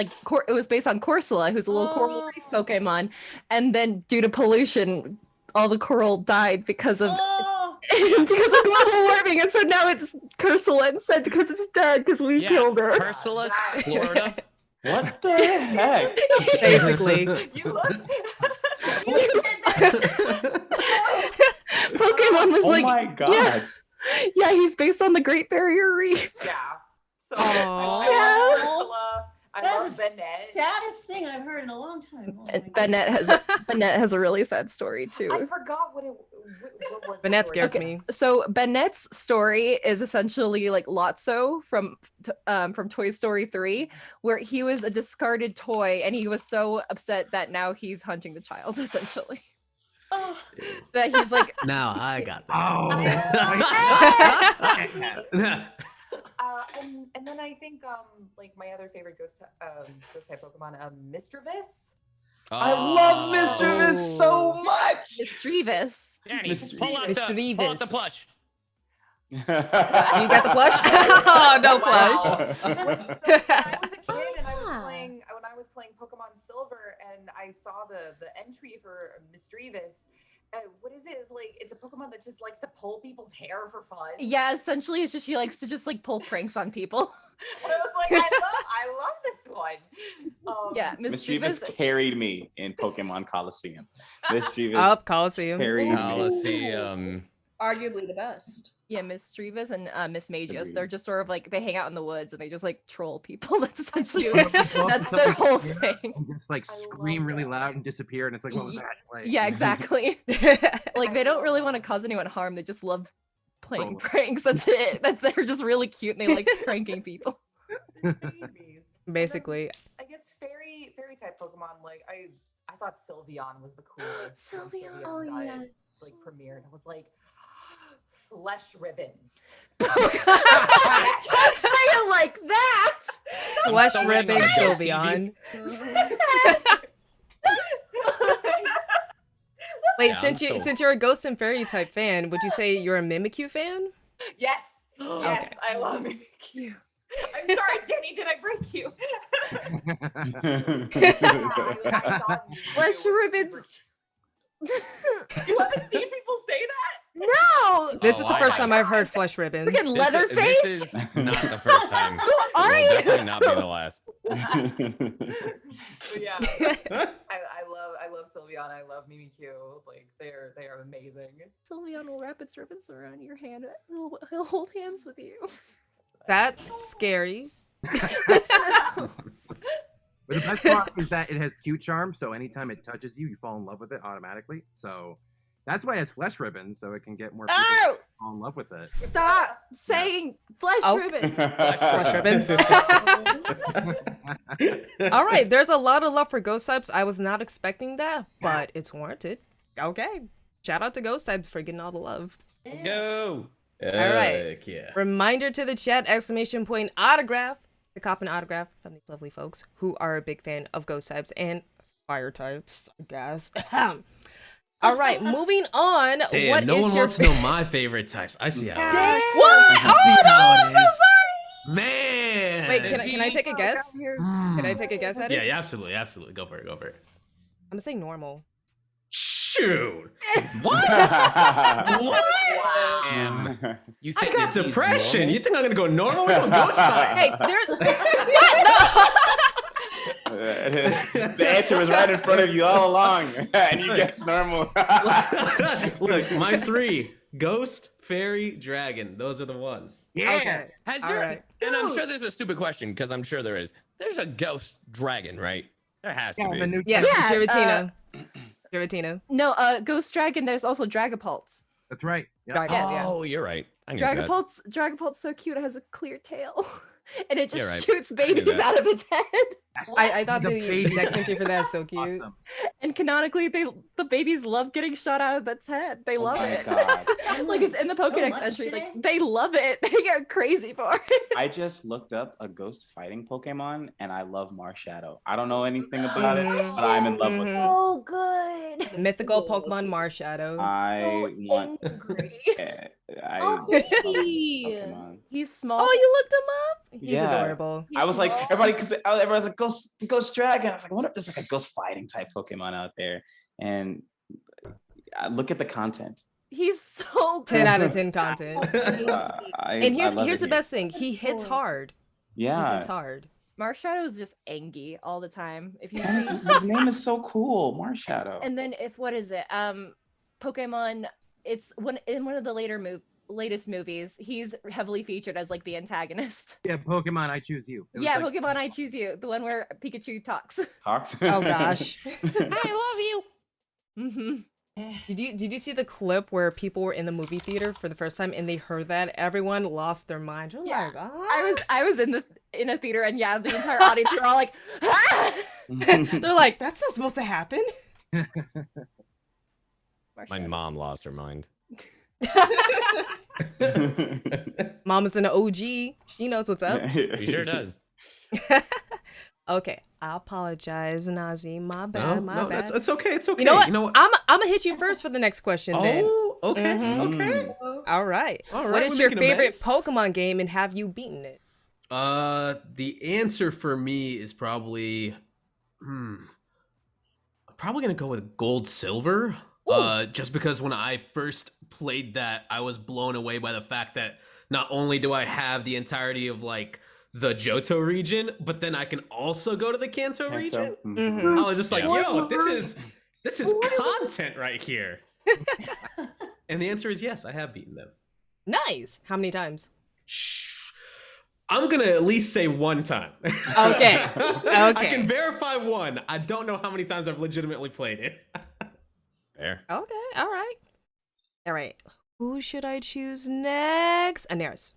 was based on Corsola, who's a little coral Oh. reef Pokemon, and then due to pollution, all the coral died because of Oh, because of global warming, and so now it's Cursula instead because it's dead because we Yeah, killed her. Cursula, Florida. What the heck? Basically. You look. Pokemon was Oh like, my god. yeah, he's based on the Great Barrier Reef. Yeah. So Aw. I love Cursula. I That's love a Bennett. saddest thing I've heard in a long time. Oh my And God. Bennett has a really sad story I too. forgot what it. What was the Bennett story? scares Okay, me. so Bennett's story is essentially like Lotso from Toy Story 3, where he was a discarded toy and he was so upset that now he's hunting the child essentially. Oh, That he's like, Now I got Oh. and then I think like my other favorite ghost type Pokemon, Mischievous. I love Mischievous so much. mischievous. Danny, Mr. pull out the Mischievous. plush. You got the plush? Oh, no plush. So when I was a kid and when I was playing Pokemon Silver and I saw the entry for Mischievous, what is it? It's a Pokemon that just likes to pull people's hair for fun. Yeah, essentially it's just she likes to just like pull pranks on people. And I was like, I love this one. Yeah, Mischievous mischievous. carried me in Pokemon Coliseum. Mischievous Up, Coliseum. carried me. Coliseum. Arguably the best. Yeah, Mischievous and Miss Magios. Agreed. They're just sort of like they hang out in the woods and they just like troll people. That's essentially Well, that's their whole thing. And just like I love scream really that. loud and disappear, and it's like, what was Ye- that? Like, Yeah, exactly. Like they don't really want to cause anyone harm. They just love playing Troll. pranks. That's it. They're just really cute and they like pranking people. Babies. Basically. I guess fairy type Pokemon, like I thought Sylveon was the coolest. when Sylveon, oh, got, yes. like premiered. I was like, flesh ribbons. Don't say it like that. Flesh So ribbon waiting on the Sylveon. Wait, Yeah, I'm since you're a Ghost and Fairy type fan, would you say you're a Mimikyu fan? Yes. Yes, Okay. I love Mimikyu. I'm sorry, Jenny, did I break you? I thought Mimikyu Flesh was ribbons. super- You haven't seen people say that? No. This Oh, is the I first have. time I've heard flesh ribbons. Freaking Leatherface. This is not the first time. Who are Will you? definitely not be the last. But yeah, I love Sylveon. I love Mimikyu. Like they are amazing. Sylveon will wrap its ribbons around your hand. He'll hold hands with you. That's scary. But the best part is that it has Q charm, so anytime it touches you, you fall in love with it automatically. So that's why it has flesh ribbons, so it can get more people Oh! to fall in love with it. Stop saying flesh Oh. ribbon. Flesh ribbons. All right, there's a lot of love for ghost types. I was not expecting that, but it's warranted. Okay. Shout out to ghost types for getting all the love. Let's go. All right. Heck yeah. Reminder to the chat, exclamation point, autograph. To cop an autograph from these lovely folks who are a big fan of ghost types and fire types, I guess. All right, moving on. Damn, What no is one your wants to know my favorite types. I see how it is. Damn. What? I Oh see no, how it I'm so is. sorry. Man. Wait, can I take a guess? Hmm. Can I take a guess at it? Yeah, yeah, absolutely, absolutely. Go for it, go for it. I'm gonna say normal. Shoot. What? What? Damn. You I think got that he's depression. normal? You think I'm gonna go normal? We're going ghost types. Hey, there's what? No. The answer was right in front of you all along, and you guessed normal. Look, my three: ghost, fairy, dragon. Those are the ones. Yeah. Okay. Has All there? right. And I'm sure this is a stupid question because I'm sure there is. There's a ghost dragon, right? There has to Yeah, be. the new Yes, Yeah, Giratina. Giratina. No, Ghost Dragon. There's also Dragapults. That's right. Yep. Right, yeah. Oh, you're right. I knew that. Dragapult's so cute. It has a clear tail, and it just You're right. shoots I knew babies that. out of its head. I thought The the baby- dex entry for that is so cute. Awesome. And canonically, the babies love getting shot out of its head. They love my it. God. Like it's in the So Pokédex much entry. today. Like they love it. They get crazy for it. I just looked up a ghost fighting Pokemon, and I love Marshadow. I don't know anything about it, but I'm in love with it. Oh, good. Mythical Pokemon Marshadow. I want. Angry. I Oh, love baby. Pokemon. He's small. Oh, you looked him up? He's Yeah. adorable. I was like, small. everybody, because everyone's like, ghost dragon. I was like, I wonder if there's like a ghost fighting type Pokemon out there. And look at the content. He's so good. 10 out of 10 content. And Here's the best thing. He hits hard. He Yeah. hits hard. Marshadow is just angry all the time. If you And see, his name is so cool, Marshadow. and then if what is it? Pokemon. It's in one of the latest movies. He's heavily featured as like the antagonist. Yeah, Pokemon, I choose you. It was Yeah, like, Pokemon I Choose You, the one where Pikachu talks. Talks. Oh gosh. I love you. hmm Did you see the clip where people were in the movie theater for the first time and they heard that? Everyone lost their mind. You're Yeah. like, ah. I was in a theater, and yeah, the entire audience were all like, ah! They're like, that's not supposed to happen. My mom lost her mind. Mom is an OG. She knows what's up. She sure does. Okay, I apologize, Nazi. My bad. My bad. It's okay. It's okay. You know what? You know what? I'm gonna hit you first for the next question. Then. Oh, okay. Mhm. Okay. All right. All right. What is we're your making favorite amends. Pokemon game, and have you beaten it? The answer for me is probably, I'm probably gonna go with Gold Silver. Just because when I first played that, I was blown away by the fact that not only do I have the entirety of like the Johto region, but then I can also go to the Kanto region. Mhm. I was just like, yo, this is content right here. And the answer is yes, I have beaten them. Nice. How many times? I'm gonna at least say one time. Okay. I Okay. can verify one. I don't know how many times I've legitimately played it. Fair. Okay. All right. All right. Who should I choose next? Anaris.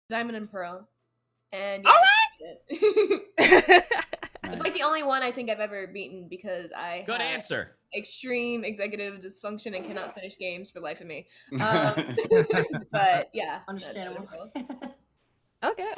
Diamond and Pearl. And All right. It's like the only one I think I've ever beaten because I Good had answer. extreme executive dysfunction and cannot finish games for the life of me. But yeah, Understandable. Okay.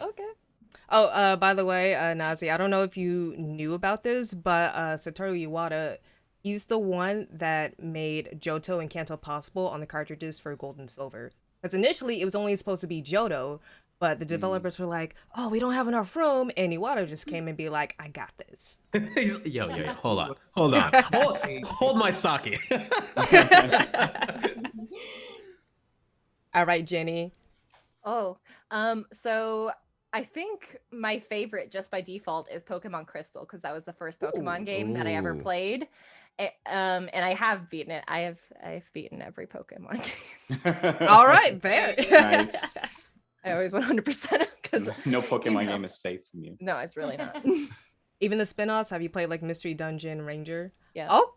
Oh, by the way, Nazi, I don't know if you knew about this, but Satoru Iwata, he's the one that made Johto and Kanto possible on the cartridges for Gold and Silver. Because initially it was only supposed to be Johto, but the developers were like, "Oh, we don't have enough room," and Iwata just came and be like, "I got this." Yo, hold on. Hold my sake. All right, Jenny. Oh, so I think my favorite just by default is Pokemon Crystal because that was the first Pokemon game that I ever Ooh. played. And I have beaten it. I've beaten every Pokemon game. All right, fair. Nice. I always 100% because No Pokemon game is safe from you. no, it's really not. Even the spin-offs, have you played like Mystery Dungeon Ranger? Yeah. Oh,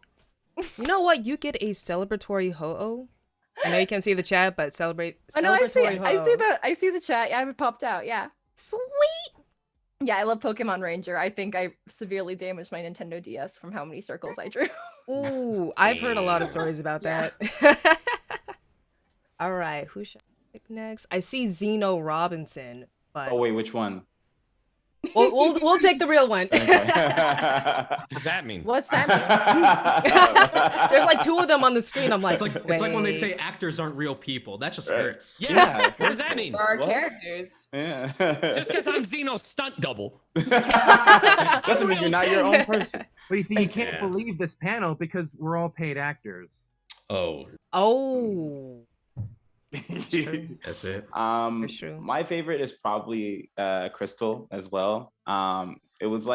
you know what? You get a celebratory Ho-Oh. I know you can't see the chat, but celebrate. I know. I see celebratory it. Ho-Oh. I see the chat. Yeah, it popped out. Yeah. Sweet. Yeah, I love Pokemon Ranger. I think I severely damaged my Nintendo DS from how many circles I drew. Ooh, I've heard a lot of stories about Yeah. that. All right, who should I pick next? I see Zeno Robinson, but Oh wait, which one? we'll take the real one. What does that mean? What's that mean? There's like two of them on the screen. I'm like, It's like when they wait. say actors aren't real people. That just hurts. Yeah. What does that mean? For our What? characters. Yeah. Just because I'm Zeno's stunt double. Doesn't mean you're not your own person. But you see, you can't Yeah. believe this panel because we're all paid actors. Oh, Oh, that's it. For sure. My favorite is probably Crystal as well. It was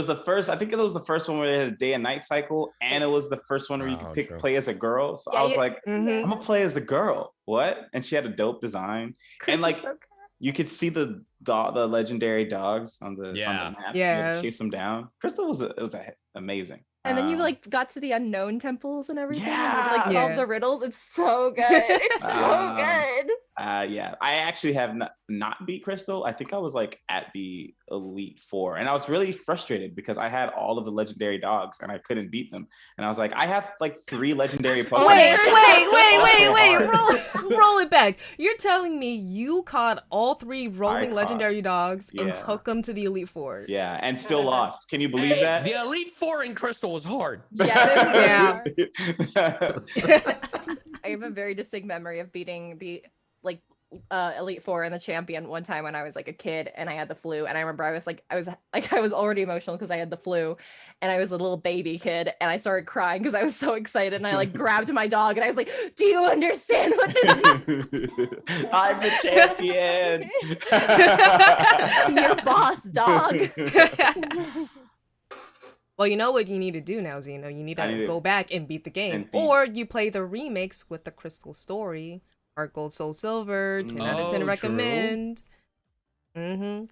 the first, I think it was the first one where they had a day and night cycle, and it was the first one where you Oh, could true. play as a girl. So Yeah, I was you- like, mhm. I'm gonna play as the girl. What? And she had a dope design. Chris and like is so good. you could see the legendary dogs on the Yeah. map. You had Yeah. to chase them down. Crystal was amazing. And then you Um, like got to the unknown temples and everything. And you, like Yeah. solve Yeah. the riddles. It's so good. It's so Um, good. Yeah, I actually have not beat Crystal. I think I was like at the Elite Four, and I was really frustrated because I had all of the legendary dogs and I couldn't beat them. And I was like, I have like 3 legendary Pokemon. Wait, Also hard. roll it back. You're telling me you caught all 3 rolling caught- legendary dogs and yeah. took them to the Elite Four. Yeah, and still lost. Can you believe that? The Elite Four in Crystal was hard. Yeah. Yeah. I have a very distinct memory of beating the like Elite Four and the champion one time when I was like a kid and I had the flu. And I remember I was already emotional because I had the flu and I was a little baby kid and I started crying because I was so excited and I like grabbed my dog and I was like, do you understand what this means? I'm the champion. I'm your boss, dog. Well, you know what you need to do now, Zeno. You need I to need to- go back and beat the game. and beat- Or you play the remakes with the Crystal Story, or Gold, Soul, Silver, 10 out of 10 Oh, recommend. Mm-hmm.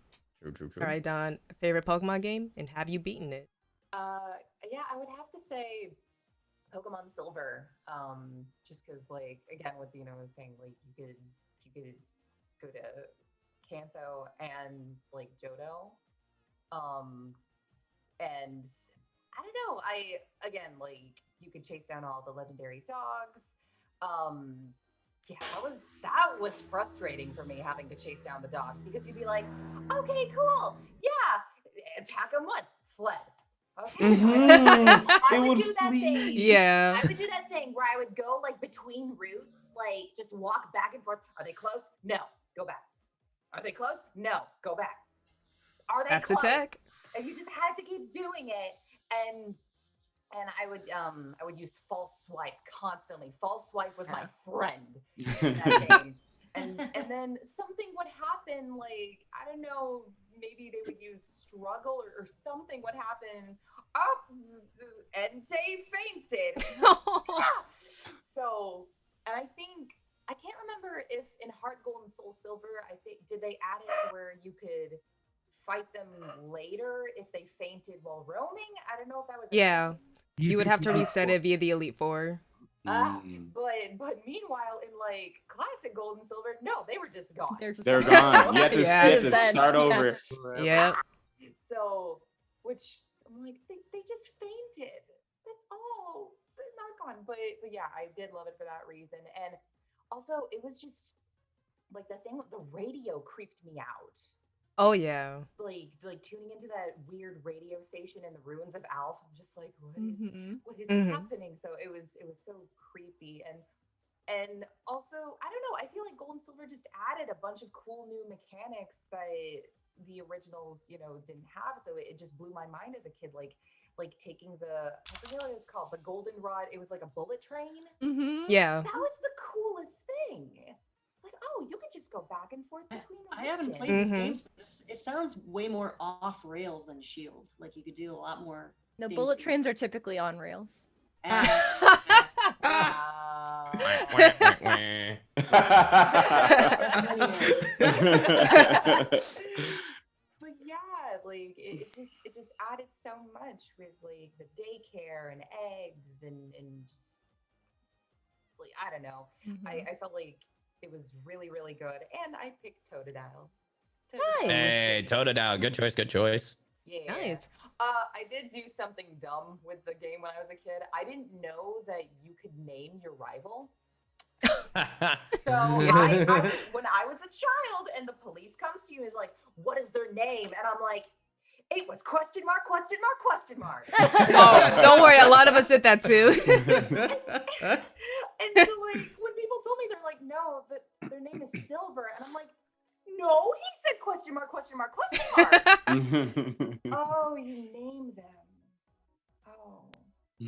True. All right, Don. Favorite Pokemon game? And have you beaten it? Yeah, I would have to say Pokemon Silver. Just because, like, again, what Zeno was saying, like, you could go to Kanto and like Johto, and I don't know. Again, like, you could chase down all the legendary dogs. Yeah, that was frustrating for me, having to chase down the dogs, because you'd be like, okay, cool, yeah, attack them once, fled. Okay, I would do that thing. Yeah. I would do that thing where I would go like between routes, like just walk back and forth. Are they close? No, go back. Are they close? No, go back. Are they That's close? attack. And you just had to keep doing it, and I would use false swipe constantly. False swipe was my friend in that game. And then something would happen, like, I don't know, maybe they would use struggle or something would happen. Oh, Entei fainted. So, and I think, I can't remember if in Heart Gold and Soul Silver, I think, did they add it to where you could fight them later if they fainted while roaming? I don't know if that was. Yeah. You would have to reset it via the Elite Four. But meanwhile, in like classic Gold and Silver, no, they were just gone. They're gone. You have to, Yeah. you have to start over. Yeah. So, which I'm like, they just fainted. That's all. They're not gone. But yeah, I did love it for that reason. And also, it was just like the thing with the radio creeped me out. Oh yeah. Like tuning into that weird radio station in the ruins of Alph. I'm just like, what is happening? So it was so creepy. And also, I don't know, I feel like Gold and Silver just added a bunch of cool new mechanics that the originals, didn't have. So it just blew my mind as a kid, like taking I forget what it's called, the goldenrod. It was like a bullet train. Yeah. That was the coolest thing. Like, oh, you could just go back and forth between them. I haven't played these games, but it sounds way more off rails than Shield. Like, you could do a lot more. No, bullet trains are typically on rails. But yeah, like it just added so much with like the daycare and eggs and just like, I don't know. I felt like it was really, really good. And I picked Totodile. Hey, Totodile. Good choice. Good choice. Yeah. Nice. I did do something dumb with the game when I was a kid. I didn't know that you could name your rival. So when I was a child and the police comes to you and is like, what is their name? And I'm like, it was question mark, question mark, question mark. Oh, don't worry. A lot of us did that too. And so like when people told me, they're like, no, their name is Silver. And I'm like, no, he said question mark, question mark, question mark. Oh, you named them. Oh. I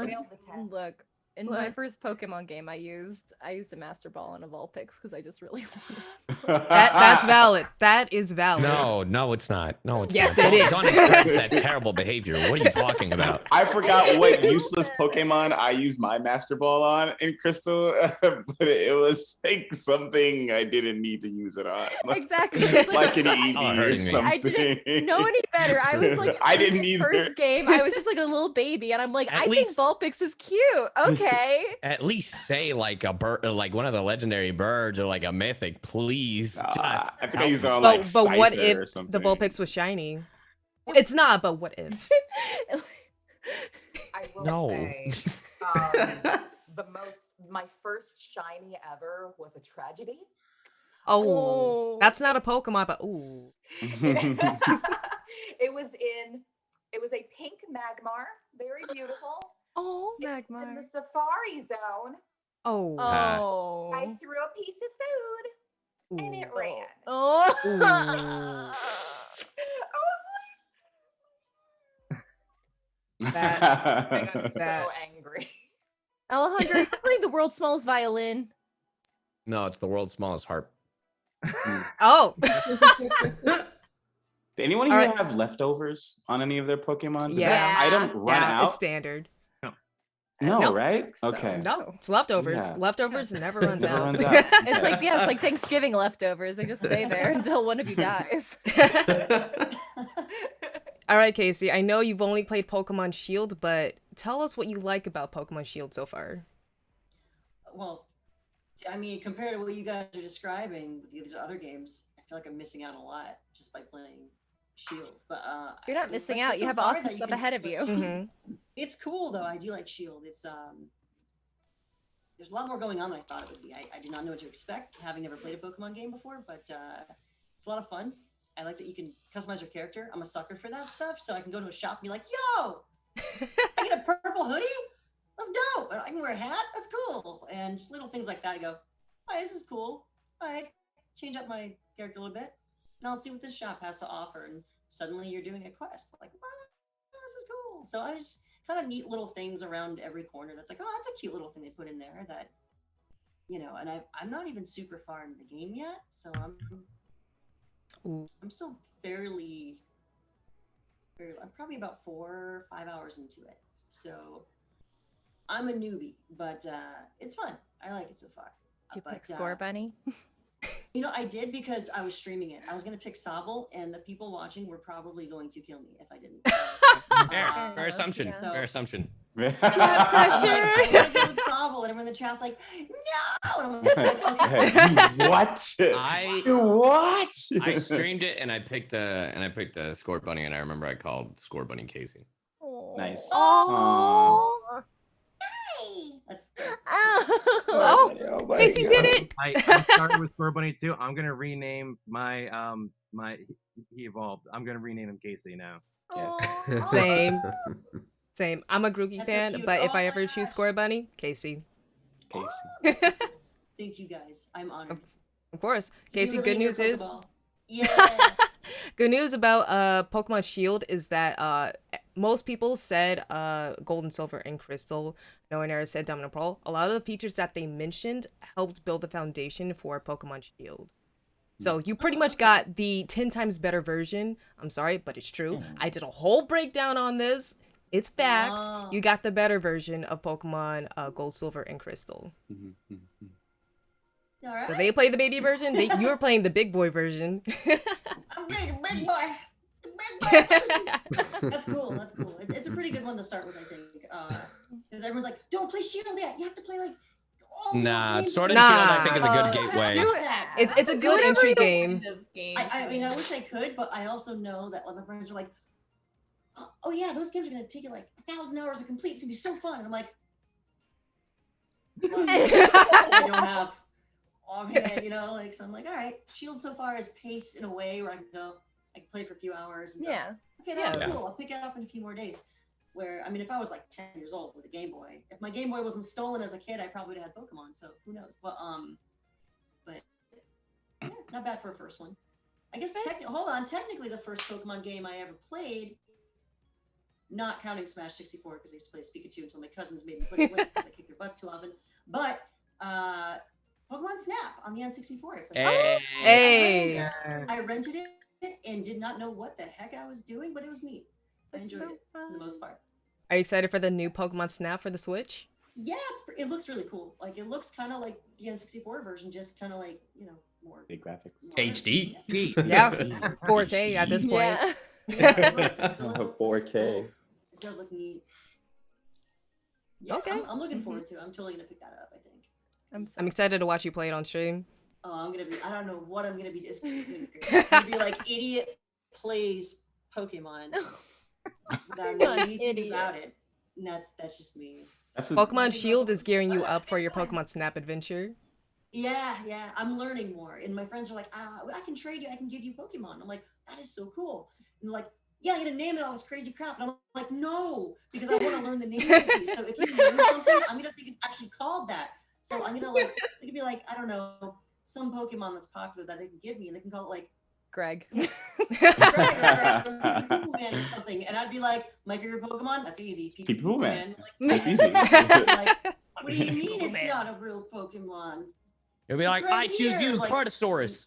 failed the test. Look, in my first Pokemon game, I used a Master Ball on a Vulpix because I just really wanted. That's valid. That is valid. No, it's not. No, it's Yes, not. it is. Don't encourage that terrible behavior. What are you talking about? I forgot what useless Pokemon I used my Master Ball on in Crystal, but it was like something I didn't need to use it on. Exactly. Like an EV or something. I didn't know any better. I was like, I didn't either. First game, I was just like a little baby, and I'm like, I think Vulpix is cute. Okay. At least say like a bird, like one of the legendary birds, or like a mythic, please. I think I used it on But, like but what Scyther or if something. the Vulpix was shiny? It's not, but what if? I will No. say, my first shiny ever was a tragedy. Oh, that's not a Pokemon, but ooh. It was a pink Magmar, very beautiful. Oh, Magmar. In the Safari Zone. Oh. I threw a piece of food and it ran. Oh. I was like, I got so angry. Alejandro, you're playing the world's smallest violin. No, it's the world's smallest harp. Oh. Did anyone here have leftovers on any of their Pokemon? Does Yeah. that item run out? It's standard. No, right? Okay. No, it's leftovers. Yeah. Leftovers never runs Never out. runs out. It's like, yeah, it's like Thanksgiving leftovers. They just stay there until one of you dies. All right, Casey, I know you've only played Pokemon Shield, but tell us what you like about Pokemon Shield so far. Well, I mean, compared to what you guys are describing with these other games, I feel like I'm missing out a lot just by playing Shield. But You're not missing out. You have awesome stuff ahead of you. Mm-hmm. It's cool though. I do like Shield. It's there's a lot more going on than I thought it would be. I did not know what to expect, having never played a Pokemon game before, but it's a lot of fun. I like that you can customize your character. I'm a sucker for that stuff, so I can go to a shop and be like, yo, I get a purple hoodie? That's dope. I can wear a hat? That's cool. And just little things like that. I go, oh, this is cool. All right, change up my character a little bit. Now let's see what this shop has to offer. And suddenly you're doing a quest. Like, what? This is cool. So I just kind of neat little things around every corner that's like, oh, that's a cute little thing they put in there that, you know, and I'm not even super far into the game yet. So I'm still fairly, I'm probably about 4 or 5 hours into it. So I'm a newbie, but it's fun. I like it so far. Did you pick Score Bunny? You know, I did because I was streaming it. I was going to pick Sobble, and the people watching were probably going to kill me if I didn't. Fair assumption. So, Fair assumption. Chat pressure. I went with Sobble, and everyone in the chat's like, no! And I'm like, okay. What? What? I streamed it and I picked the Score Bunny, and I remember I called Score Bunny Casey. Nice. Oh. That's Oh, Casey did it. I started with Score Bunny too. I'm gonna rename my he evolved. I'm gonna rename him Casey now. Yes. Same. I'm a Grookey That's so fan, cute. but if Oh I my ever choose Score Bunny, Casey. Thank you guys. I'm honored. Of course. Casey, You good live in news your is Pokeball. Yeah. good news about Pokemon Shield is that most people said Gold and Silver and Crystal. No one ever said Diamond and Pearl. A lot of the features that they mentioned helped build the foundation for Pokemon Shield. So you pretty much got the 10 times better version. I'm sorry, but it's true. I did a whole breakdown on this. It's fact. Oh. You got the better version of Pokemon Gold, Silver, and Crystal. All right. So they play the baby version. You were playing the big boy version. I'm big boy. Big boy. That's cool. That's cool. It's a pretty good one to start with, I think. Because everyone's like, don't play Shield yet. You have to play like. Nah, Sword and Shield I think is a good gateway. It's a good entry game. I mean, I wish I could, but I also know that like my friends are like, oh yeah, those games are gonna take you like 1,000 hours to complete. It's gonna be so fun. And I'm like, well, I don't have offhand, you know, like so I'm like, all right, Shield so far is paced in a way where I can play for a few hours. And Yeah. Go, okay, that's cool. I'll pick it up in a few more days. Where I mean, if I was like 10 years old with a Game Boy, if my Game Boy wasn't stolen as a kid, I probably would have had Pokemon. So who knows? But yeah, not bad for a first one. I guess technically the first Pokemon game I ever played, not counting Smash 64 because I used to play Pikachu until my cousins made me play it because I kicked their butts too often. But Pokemon Snap on the N64. Hey. I rented it and did not know what the heck I was doing, but it was neat. I enjoyed it for the most part. Are you excited for the new Pokemon Snap for the Switch? Yeah, it looks really cool. Like it looks kind of like the N64 version, just kind of like, you know, more big graphics. HD. Yeah, 4K at this point. Yeah. 4K. It does look neat. Yeah, Okay. I'm looking forward to it. I'm totally gonna pick that up, I think. I'm excited to watch you play it on stream. Oh, I don't know what I'm gonna be. It's gonna be like idiot plays Pokemon. Without knowing anything about it. And that's just me. Pokemon Shield is gearing you up for your Pokemon Snap adventure. Yeah. I'm learning more. And my friends are like, I can trade you, I can give you Pokemon. I'm like, that is so cool. And they're like, yeah, I'm gonna name it all this crazy crap. And I'm like, no, because I want to learn the names of these. So if you name something, I'm gonna think it's actually called that. So I'm gonna like, it could be like, I don't know, some Pokemon that's popular that they can give me, and they can call it like Greg. Greg or something, and I'd be like, my favorite Pokemon? That's easy. Pee-Poo Man. Like, that's easy. like, what do you mean it's not a real Pokemon? You'll be like, right I choose here, you, like- Cartosaurus.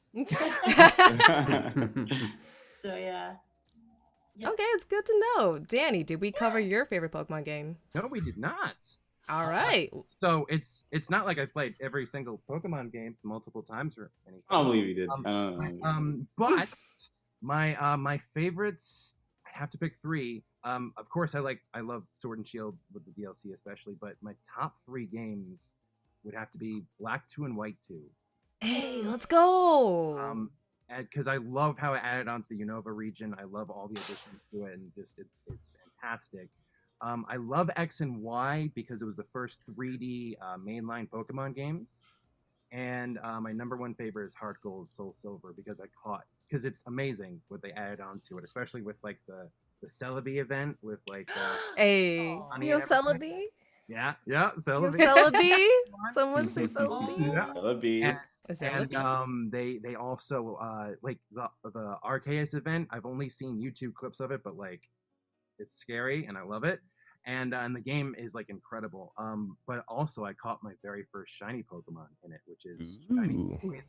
So yeah. Okay, it's good to know. Danny, did we cover your favorite Pokemon game? No, we did not. All right. So it's not like I played every single Pokemon game multiple times or anything. I don't believe you did. But my favorites, I have to pick 3. Of course, I love Sword and Shield with the DLC especially, but my top 3 games would have to be Black 2 and White 2. Hey, let's go. Because I love how it added on to the Unova region. I love all the additions to it, and just it's fantastic. I love X and Y because it was the first 3D mainline Pokemon games. And my number 1 favorite is Heart Gold, Soul Silver because it's amazing what they added on to it, especially with like the Celebi event with like Hey, Yo, Celebi. Yeah, Yo, Celebi. Celebi. Someone say Celebi. Yeah. Celebi. And they also like the Arceus event. I've only seen YouTube clips of it, but like it's scary and I love it. And the game is like incredible. But also I caught my very first shiny Pokemon in it, which is Shiny Rayquaza.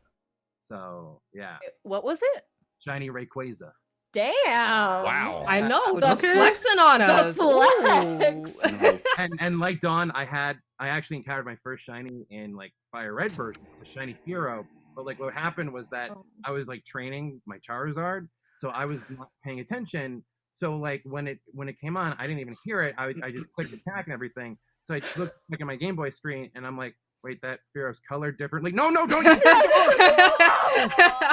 So yeah. What was it? Shiny Rayquaza. Damn. Wow. I know, The just flexing on us. flex. and like Dawn, I actually encountered my first shiny in like Fire Red version, the shiny Fearow. But like what happened was that I was like training my Charizard, so I was not paying attention. So like when it came on, I didn't even hear it. I just clicked attack and everything. So I looked like at my Game Boy screen, and I'm like, wait, that Fearow's colored differently. No, don't.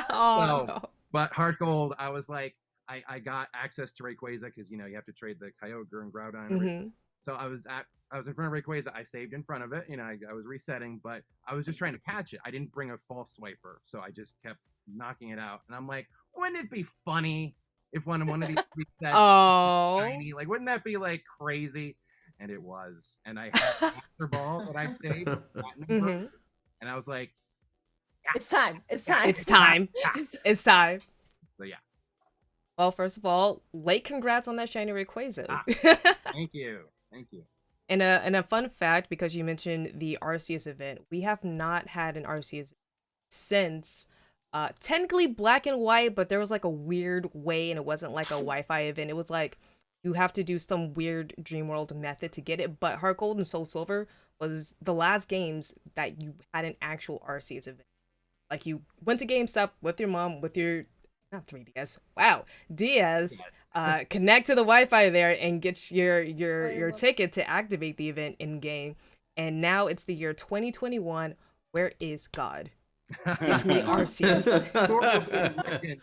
No. But Heart Gold, I was like, I got access to Rayquaza because you have to trade the Kyogre and Groudon. And everything. So I was in front of Rayquaza. I saved in front of it. I was resetting, but I was just trying to catch it. I didn't bring a false swiper, so I just kept knocking it out. And I'm like, wouldn't it be funny if one of these resets shiny? Like, wouldn't that be like crazy? And it was. And I had Master Ball that I saved, and I was like, It's time. It's time. It's time. It's time. So yeah. Well, first of all, late congrats on that shiny Rayquaza. Thank you. And a fun fact, because you mentioned the Arceus event, we have not had an Arceus since technically Black and White, but there was like a weird way, and it wasn't like a Wi-Fi event. It was like you have to do some weird Dreamworld method to get it. But Heart Gold and Soul Silver was the last games that you had an actual Arceus event. Like you went to GameStop with your mom, with your not 3DS. Wow, DS. Connect to the Wi-Fi there and get your ticket to activate the event in game. And now it's the year 2021. Where is God? Give me Arceus. Arceus,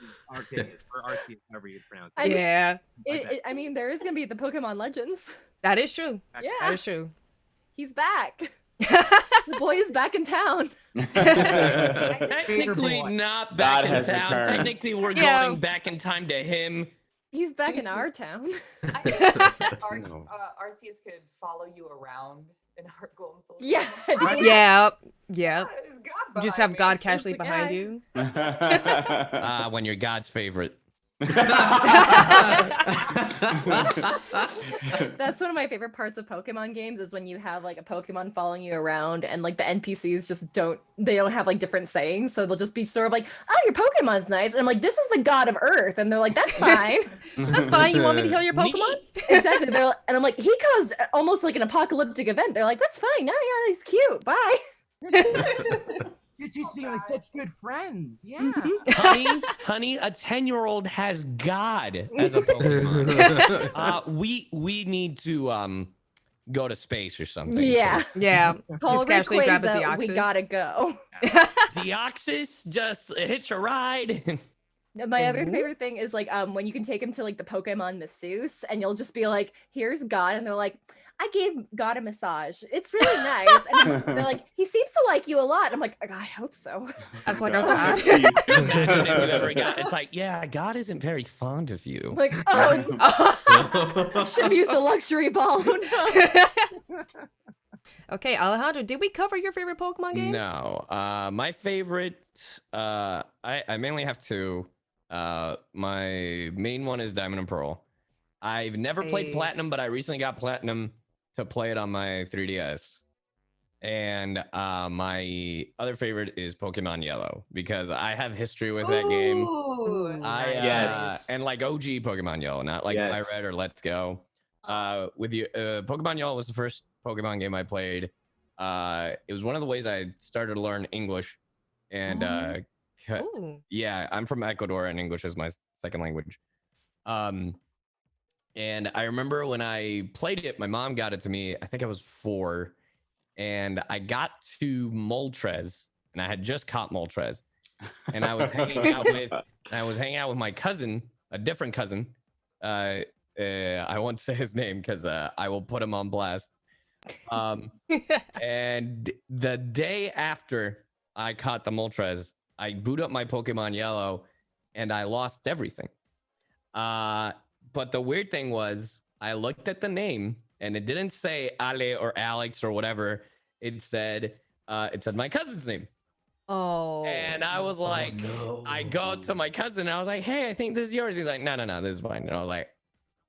or Arceus, however you pronounce I it. mean, I mean, there is gonna be the Pokemon Legends. That is true. Yeah, that is true. He's back. The boy is back in town. Technically not back in town. Returned. Technically, we're going back in time to him. He's back in our town. Arceus could follow you around in Heart Gold and Soul. Yeah. Yeah. Just have God casually behind you. When you're God's favorite. That's one of my favorite parts of Pokemon games is when you have like a Pokemon following you around and like the NPCs just don't have like different sayings, so they'll just be sort of like, oh, your Pokemon's nice, and I'm like, this is the god of Earth, and they're like, that's fine. That's fine. You want me to heal your Pokemon? Exactly. And I'm like, he caused almost like an apocalyptic event. They're like, that's fine. Yeah, he's cute. Bye. Did you see like such good friends? Yeah. honey, a 10-year-old has God as a Pokemon. We need to go to space or something. Yeah. Call Just casually grab a Rayquaza, Deoxys. we gotta go. Deoxys, just hitch a ride. My other favorite thing is like when you can take him to like the Pokemon masseuse and you'll just be like, here's God, and they're like, I gave God a massage. It's really nice. And they're like, he seems to like you a lot. I'm like, I hope so. I'm like, oh God. It's like, yeah, God isn't very fond of you. Like, oh, should have used a luxury ball. No. Okay, Alejandro, did we cover your favorite Pokemon game? No. My favorite, I mainly have two. My main one is Diamond and Pearl. I've never played Platinum, but I recently got Platinum to play it on my 3DS. And my other favorite is Pokemon Yellow because I have history with that game. And like OG Pokemon Yellow, not like Fire Red or Let's Go. With you, Pokemon Yellow was the first Pokemon game I played. It was one of the ways I started to learn English. And yeah, I'm from Ecuador and English is my second language. And I remember when I played it, my mom got it to me. I think I was 4, and I got to Moltres, and I had just caught Moltres, and I was hanging out with my cousin, a different cousin. I won't say his name because I will put him on blast. And the day after I caught the Moltres, I boot up my Pokemon Yellow, and I lost everything. But the weird thing was, I looked at the name, and it didn't say Ale or Alex or whatever. It said my cousin's name. Oh. And I was like, no. I go to my cousin, and I was like, hey, I think this is yours. He's like, no, this is mine. And I was like,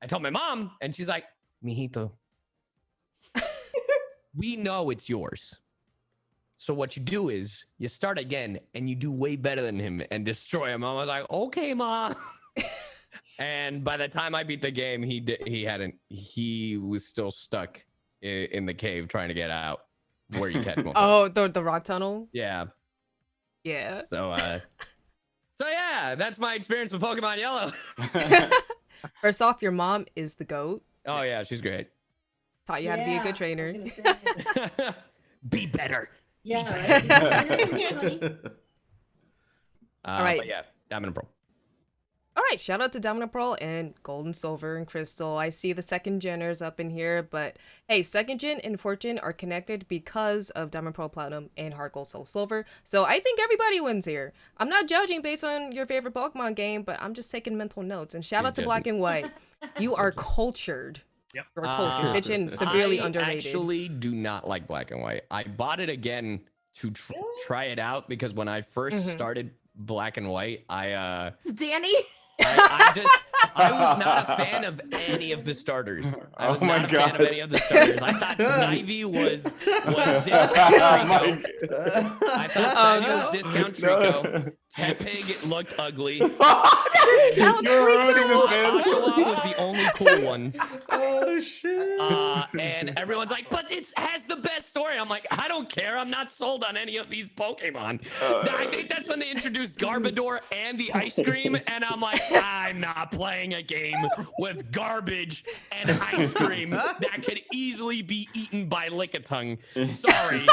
I told my mom, and she's like, mijito, we know it's yours. So what you do is you start again, and you do way better than him and destroy him. I was like, okay, mom. And by the time I beat the game, he was still stuck in the cave trying to get out where you catch him. Oh, the rock tunnel? Yeah. Yeah. So yeah, that's my experience with Pokemon Yellow. First off, your mom is the GOAT. Oh yeah, she's great. Taught you how to be a good trainer. Be better. Yeah, right. All right. But yeah, Diamond and Pearl. All right, shout out to Diamond Pearl and Gold and Silver and Crystal. I see the second geners up in here, but hey, second gen and fourth gen are connected because of Diamond Pearl Platinum and Heart Gold Soul Silver. So I think everybody wins here. I'm not judging based on your favorite Pokemon game, but I'm just taking mental notes. And shout out to Black and White. You are cultured. Yep. You're cultured. Bitch and severely underrated. I actually do not like Black and White. I bought it again to try it out because when I first started Black and White, Danny. I was not a fan of any of the starters. I was not a fan of any of the starters. I thought Snivy was Discount Trico. I thought Snivy was Discount Trico. Tepig looked ugly. Discount Trico. Oshawott was the only cool one. Oh shit. And everyone's like, but it has the best story. I'm like, I don't care. I'm not sold on any of these Pokemon. I think that's when they introduced Garbodor and the ice cream, and I'm like, I'm not playing a game with garbage and ice cream that could easily be eaten by Lickitung. Sorry,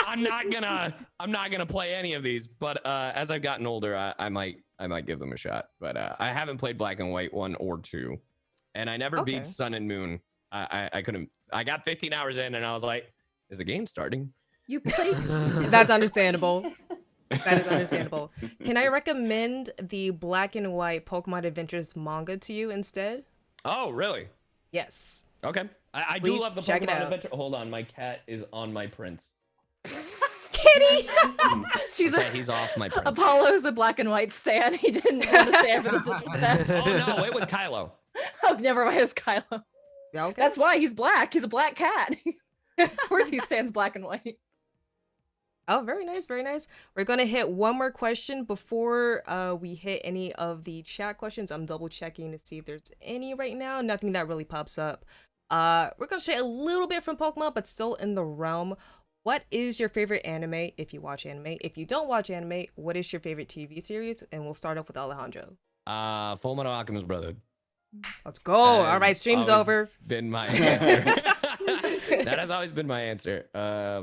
I'm not gonna play any of these. But as I've gotten older, I might give them a shot. But I haven't played Black and White 1 or 2, and I never beat Sun and Moon. I couldn't. I got 15 hours in, and I was like, "Is the game starting?" You played. That's understandable. That is understandable. Can I recommend the Black and White Pokemon Adventures manga to you instead? Oh, really? Yes. Okay. I do Please love the check it Pokemon out. Adventure. Hold on, my cat is on my print. Kitty. She's Okay, he's off my print. Apollo's a Black and White stan. He didn't want to stand for the disrespect. Oh no, it was Kylo. Oh, never mind. It's Kylo. Yeah, okay. That's why he's black. He's a black cat. Of course, he stands Black and White. Oh, very nice, very nice. We're gonna hit one more question before we hit any of the chat questions. I'm double checking to see if there's any right now. Nothing that really pops up. We're gonna say a little bit from Pokemon, but still in the realm. What is your favorite anime if you watch anime? If you don't watch anime, what is your favorite TV series? And we'll start off with Alejandro. Full Metal Alchemist Brotherhood. Let's go. All right, stream's over. Been my answer. That has always been my answer.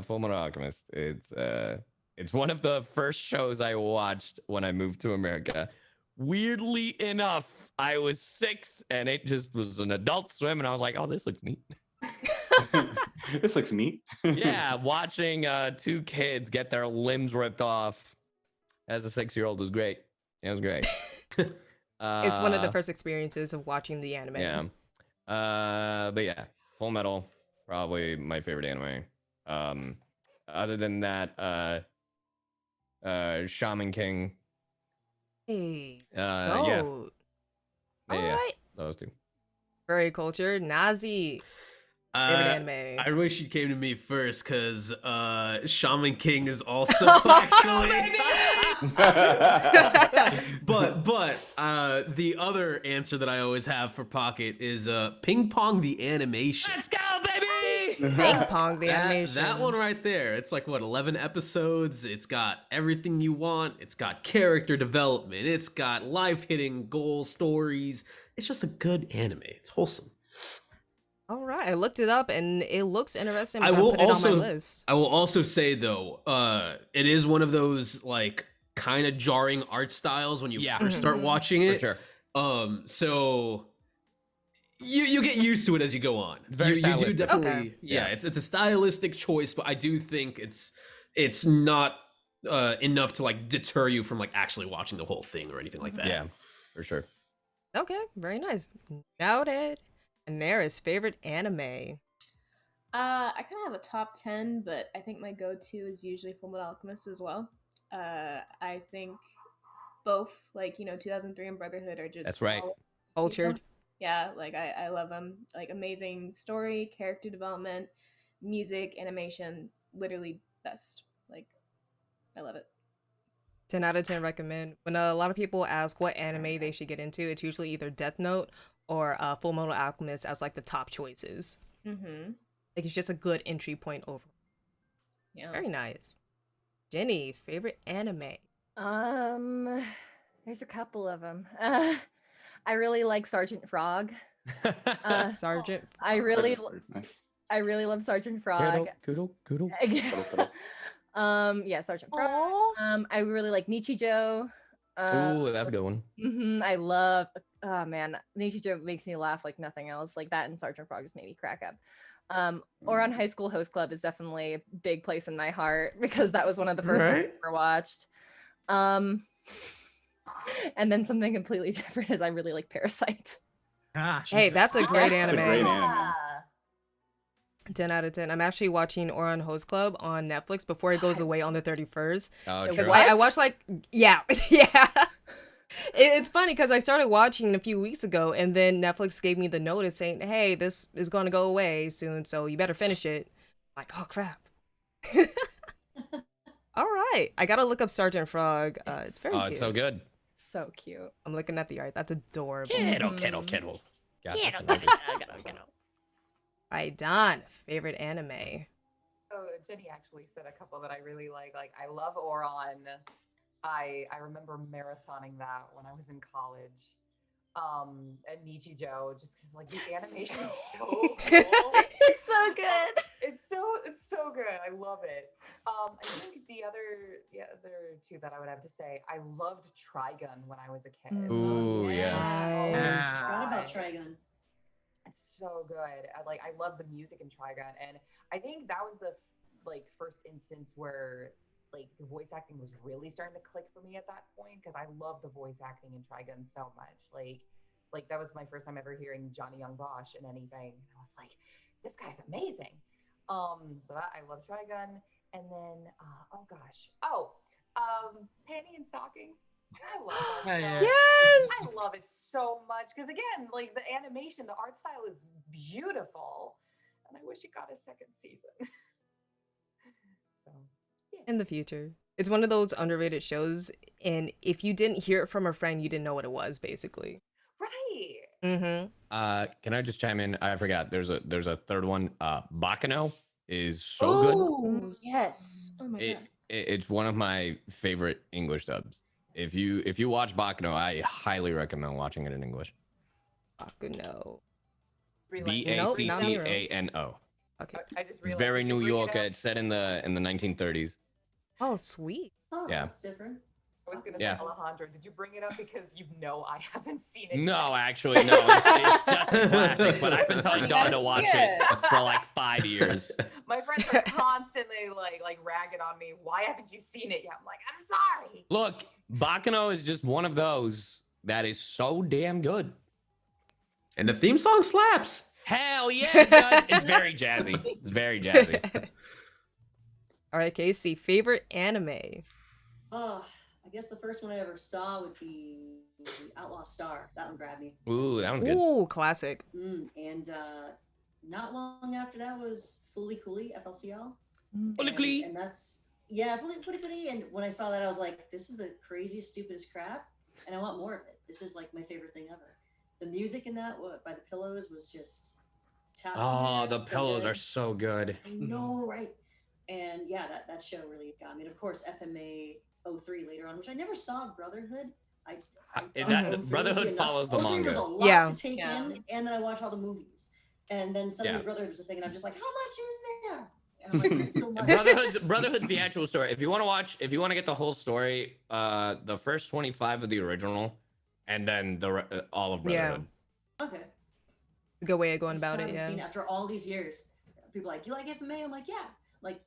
Full Metal Alchemist. It's one of the first shows I watched when I moved to America. Weirdly enough, I was 6 and it just was an Adult Swim, and I was like, "Oh, this looks neat." This looks neat. Yeah, watching 2 kids get their limbs ripped off as a 6-year-old was great. It was great. It's one of the first experiences of watching the anime. Yeah. But yeah, Full Metal, probably my favorite anime. Other than that, Shaman King. Hey. Yeah. All Yeah, right. those 2. Very cultured. Nazi. Favorite anime. I wish you came to me first because Shaman King is also actually. but the other answer that I always have for Pocket is Ping Pong the animation. Let's go, baby! Ping Pong the animation. That one right there. It's like what, 11 episodes. It's got everything you want. It's got character development. It's got life hitting goal stories. It's just a good anime. It's wholesome. All right, I looked it up and it looks interesting. I I'm gonna will put it on also my list. I will also say though, it is one of those like kind of jarring art styles when you Yeah. first start Mhm. watching For it. sure. So you get used to it as you go on. It's very you do stylistic. definitely Okay. yeah. Yeah. It's a stylistic choice, but I do think it's not enough to like deter you from like actually watching the whole thing or anything like that. Yeah, for sure. Okay, very nice. Noted. Anera's favorite anime. I kind of have a top 10, but I think my go-to is usually Fullmetal Alchemist as well. I think both, like, 2003 and Brotherhood are just That's right. solid, Cultured. Yeah, like, I love them. Like, amazing story, character development, music, animation, literally best. Like, I love it. 10 out of 10 recommend. When a lot of people ask what anime they should get into, it's usually either Death Note or Full Metal Alchemist as like the top choices. Mm-hmm. Like it's just a good entry point over. Yeah. Very nice. Jenny, favorite anime. There's a couple of them. I really like Sergeant Frog. Sergeant. I really Nice. love Sergeant Frog. Kudo. Yeah, Sergeant Frog. Aww. I really like Nichijou. Ooh, that's a good one. I love. Oh man, Nichijou makes me laugh like nothing else. Like that and Sergeant Frog just made me crack up. Ouran High School Host Club is definitely a big place in my heart because that was one of the first ones I ever watched. And then something completely different is I really like Parasite. Hey, that's a great It's a anime. great anime. 10 out of 10. I'm actually watching Ouran Host Club on Netflix before it goes away on the 31st. Oh, Because true. I watched like, yeah. It's funny because I started watching a few weeks ago and then Netflix gave me the notice saying, hey, this is going to go away soon, so you better finish it. I'm like, oh, crap. All right. I got to look up Sergeant Frog. It's very cute. It's so good. So cute. I'm looking at the art. That's adorable. Kiddo. God, that's amazing. All right, Don, favorite anime. Oh, Jenny actually said a couple that I really like. Like, I love Ouran. I remember marathoning that when I was in college. And Nichijou, just because like the animation is so cool. It's so good. It's so good. I love it. I think the other two that I would have to say, I loved Trigun when I was a kid. Ooh, yeah. Nice. Forgot about Trigun. It's so good. I love the music in Trigun, and I think that was the first instance where like the voice acting was really starting to click for me at that point because I love the voice acting in Trigun so much. Like that was my first time ever hearing Johnny Young Bosch in anything. And I was like, this guy's amazing. So that I love Trigun, and then Panty and Stocking. I love that show. Yes. I love it so much because again, like the animation, the art style is beautiful, and I wish it got a second season. So, yeah. In the future. It's one of those underrated shows, and if you didn't hear it from a friend, you didn't know what it was, basically. Right. Mm-hmm. Can I just chime in? I forgot. There's a third one. Bakano is so good. Oh, yes. Oh my god. It's one of my favorite English dubs. If you watch Bakano, I highly recommend watching it in English. Bakuno. Baccano. Okay. I just It's realized very did you New bring it York. up? It's set in the 1930s. Oh, sweet. Oh, Yeah. that's different. I was gonna Yeah. say Alejandro. Did you bring it up because you know I haven't seen it? No, yet? actually, no. It's just a classic. But I've been telling You Dawn gotta to watch see it it. for like 5 years. My friends are constantly like ragging on me. Why haven't you seen it yet? I'm like, I'm sorry. Look, Bakano is just one of those that is so damn good. And the theme song slaps. Hell yeah, it does. It's very jazzy. It's very jazzy. All right, Casey, favorite anime. Oh, I guess the first one I ever saw would be Outlaw Star. That one grabbed me. Ooh, that one's good. Ooh, classic. And not long after that was Fully Cooley, FLCL. Fully Cooley. And that's, Fully Cooley. And when I saw that, I was like, this is the craziest, stupidest crap. And I want more of it. This is like my favorite thing ever. The music in that by the Pillows was just top Oh, tier, the so pillows good. are so good. I know, right? And yeah, that show really got me. And of course, FMA 03 later on, which I never saw Brotherhood. I thought That- 03 Brotherhood would be enough. follows the 03 was manga. a lot Yeah. to take Yeah. in, and then I watched all the movies. And then suddenly Yeah. Brotherhood was a thing, and I'm just like, how much is there? And I'm like, there's so much. Brotherhood's the actual story. If you want to get the whole story, the first 25 of the original, and then all of Brotherhood. Okay. Good way of going Just about it. haven't Yeah. seen after all these years. People are like, you like FMA? I'm like, yeah. Like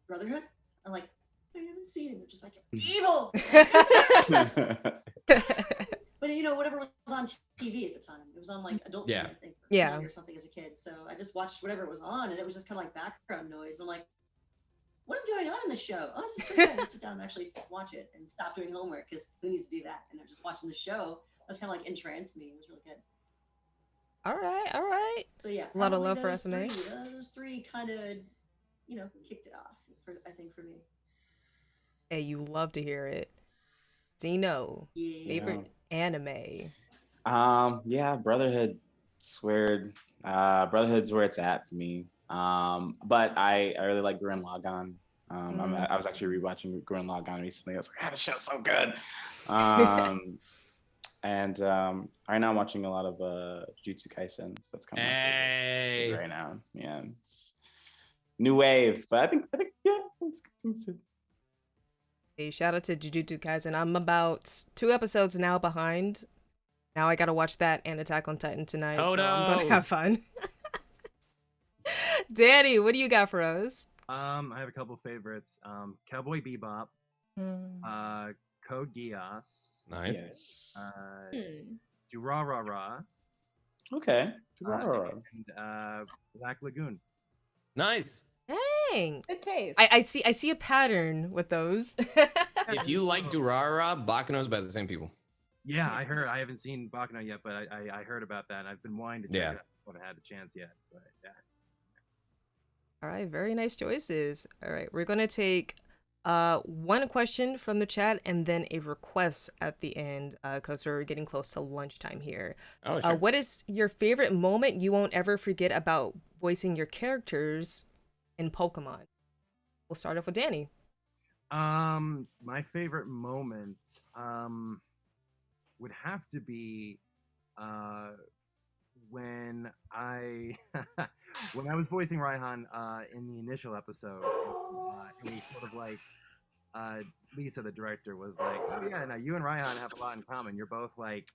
Brotherhood? I'm like, I haven't seen it. They're just like, evil. But you know, whatever was on TV at the time, it was on like Adult Swim, I think, or something as a kid. So I just watched whatever was on, and it was just kind of like background noise. I'm like, what is going on in this show? Oh, this is pretty good. I sit down and actually watch it and stop doing homework because who needs to do that? And I'm just watching the show. That's kind of like entranced me. It was really good. All right. So yeah, a lot of love for SMA. Those three kind of, you know, kicked it off. I think for me. Hey, you love to hear it. Zeno, favorite anime? Yeah, Brotherhood. Weird. Brotherhood's where it's at for me. But I really like Gurren Lagann. I was actually rewatching Gurren Lagann recently. I was like, the show's so good. And right now I'm watching a lot of Jujutsu Kaisen. So that's kind of my favorite right now. Yeah, it's new wave. But I think yeah, it's it. Hey, shout out to Jujutsu Kaisen. I'm about 2 episodes now behind. Now I gotta watch that and Attack on Titan tonight, so I'm gonna have fun. Danny, what do you got for us? I have a couple favorites. Cowboy Bebop, Code Geass. Nice. Yes. Durarara. Okay. And Black Lagoon. Nice. Dang. Good taste. I see a pattern with those. If you like Durarara, Bakuno's by the same people. Yeah, I heard. I haven't seen Bakuno yet, but I heard about that, and I've been wanting to check it out. I haven't had a chance yet, but yeah. All right, very nice choices. All right, we're gonna take one question from the chat and then a request at the end because we're getting close to lunchtime here. Oh, sure. What is your favorite moment you won't ever forget about voicing your characters in Pokemon? We'll start off with Danny. My favorite moment would have to be when I when I was voicing Raihan in the initial episode, it was sort of like Lisa, the director, was like, "Oh yeah, now you and Raihan have a lot in common. You're both like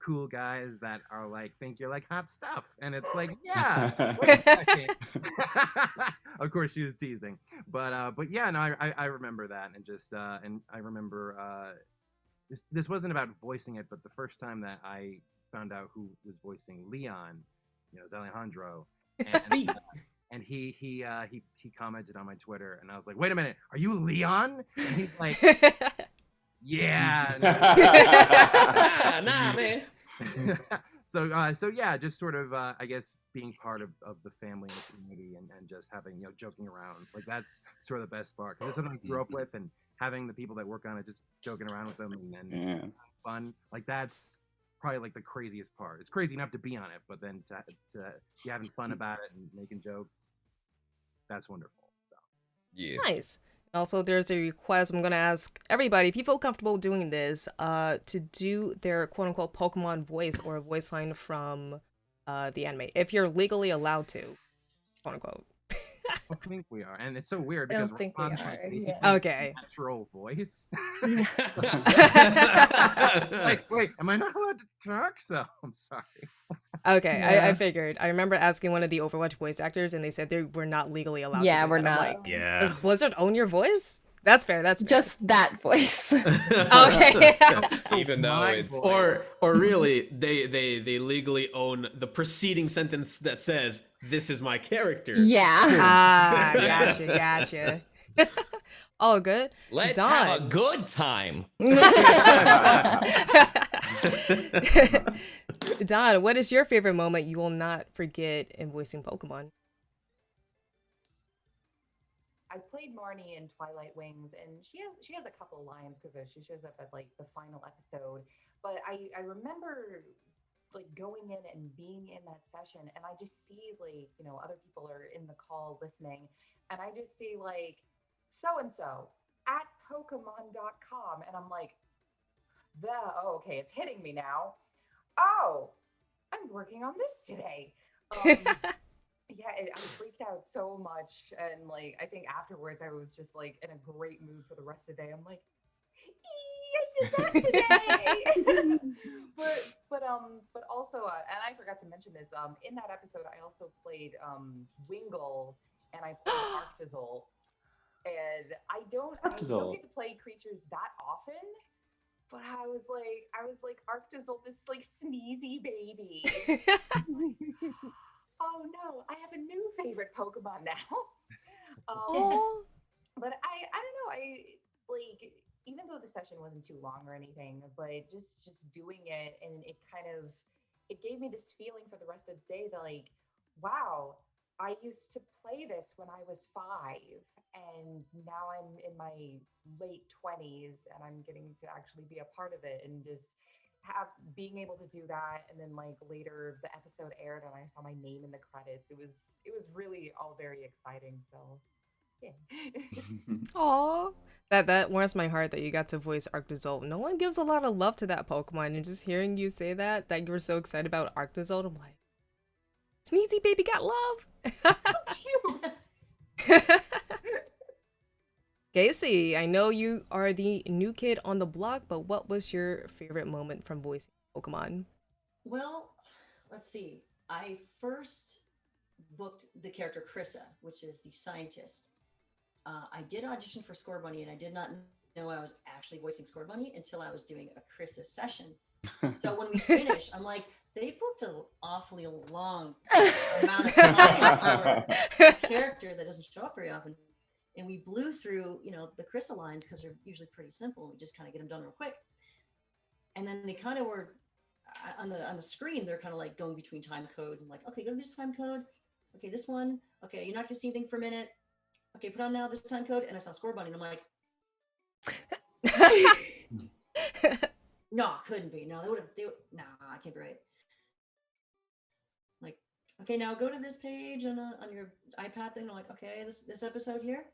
cool guys that are like think you're like hot stuff," and it's like, yeah. Wait a second. Of course, she was teasing, but yeah, no, I remember that, and just and I remember this wasn't about voicing it, but the first time that I found out who was voicing Leon, you know, it was Alejandro, and he commented on my Twitter, and I was like, wait a minute, are you Leon? And he's like, yeah. Nah, man. So yeah, just sort of I guess being part of the family and the community, and just having, you know, joking around, like that's sort of the best part, because it's something I grew up with, and having the people that work on it just joking around with them and fun, like that's probably like the craziest part. It's crazy enough to be on it, but then to be having fun about it and making jokes, that's wonderful. So yeah, nice. Also, there's a request. I'm gonna ask everybody if you feel comfortable doing this, to do their quote unquote Pokemon voice or a voice line from the anime, if you're legally allowed to, quote unquote. I think we are, and it's so weird I because don't think we Ron's, are. like, basically Yeah. Okay. natural voice. Wait, am I not allowed to talk? So I'm sorry. Okay, Yeah. I figured. I remember asking one of the Overwatch voice actors, and they said they were not legally allowed. Yeah, to do we're that. I'm not. like, Yeah. does Blizzard own your voice? That's fair. That's fair. Just that voice. Okay. even though My it's voice. or really, they legally own the preceding sentence that says, "This is my character." Yeah. Gotcha. All good. let's Dawn. have a good time. Don, what is your favorite moment you will not forget in voicing Pokemon? I played Marnie in Twilight Wings, and she has a couple lines because she shows up at like the final episode. But I remember like going in and being in that session, and I just see like, you know, other people are in the call listening, and I just see like so and so at Pokemon.com, and I'm like, okay, it's hitting me now. Oh, I'm working on this today. Yeah, I freaked out so much, and like I think afterwards I was just like in a great mood for the rest of the day. I'm like, I did that today. but also, and I forgot to mention this. In that episode, I also played Wingull, and I played Arctazol. And I don't get to play creatures that often, but I was like Arctazol, this like sneezy baby. Oh no, I have a new favorite Pokemon now. But I don't know, I like, even though the session wasn't too long or anything, but just doing it, and it gave me this feeling for the rest of the day that like, wow, I used to play this when I was 5, and now I'm in my late 20s, and I'm getting to actually be a part of it, and just being able to do that. And then like later the episode aired and I saw my name in the credits. It was really all very exciting. So yeah. Aw. That warms my heart that you got to voice Arctazol. No one gives a lot of love to that Pokemon, and just hearing you say that you were so excited about Arctazol, I'm like, Sneezy baby got love. Casey, I know you are the new kid on the block, but what was your favorite moment from voicing Pokemon? Well, let's see. I first booked the character Krissa, which is the scientist. I did audition for Scorbunny, and I did not know I was actually voicing Scorbunny until I was doing a Krissa session. So when we finished, I'm like, they booked an awfully long amount of time for a character that doesn't show up very often. And we blew through, the Krissa lines because they're usually pretty simple. We just kind of get them done real quick. And then they kind of were on the screen. They're kind of like going between time codes and like, okay, go to this time code. Okay, this one. Okay, you're not gonna see anything for a minute. Okay, put on now this time code. And I saw Scorbunny, and I'm like, no, couldn't be. No, nah, I can't be right. Like, okay, now go to this page on your iPad thing. I'm like, okay, this episode here.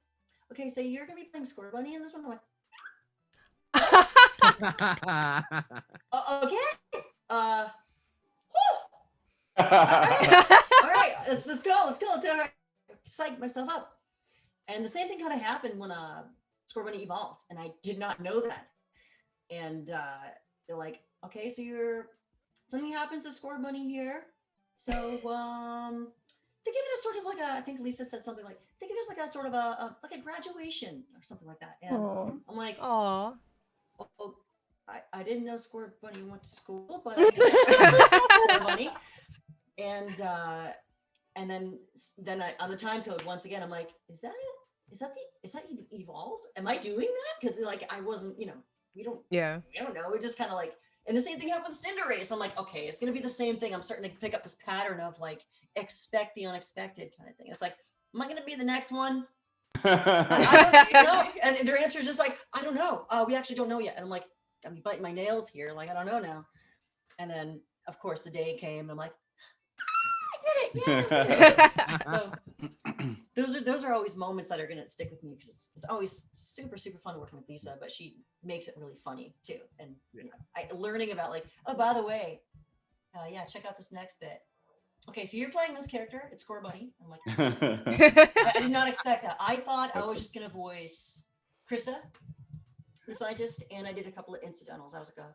Okay, so you're gonna be playing Scorbunny in this one. I'm like, okay. All right, let's go. It's all right. Psych myself up. And the same thing kind of happened when Scorbunny evolved, and I did not know that. And they're like, okay, so something happens to Scorbunny here. So they give it a sort of like I think Lisa said something like, they give us like a sort of like a graduation or something like that. And I'm like, aw. Oh, I didn't know Scorbunny went to school, but Scorbunny. And then I, on the time code once again, I'm like, is that it? Is that evolved? Am I doing that? Because like I wasn't, we don't know. We're just kind of like, and the same thing happened with Cinderace. I'm like, okay, it's gonna be the same thing. I'm starting to pick up this pattern of like expect the unexpected kind of thing. It's like, am I gonna be the next one? I don't know. And their answer is just like, I don't know. We actually don't know yet. And I'm like, I'm biting my nails here. Like, I don't know now. And then of course the day came and I'm like, I did it. Yeah, I did it. So, those are always moments that are going to stick with me because it's always super, super fun working with Lisa, but she makes it really funny too. And learning about like, oh, by the way, check out this next bit. Okay, so you're playing this character. It's Scorbunny. I'm like, I did not expect that. I thought I was just going to voice Krissa, the scientist, and I did a couple of incidentals. I was like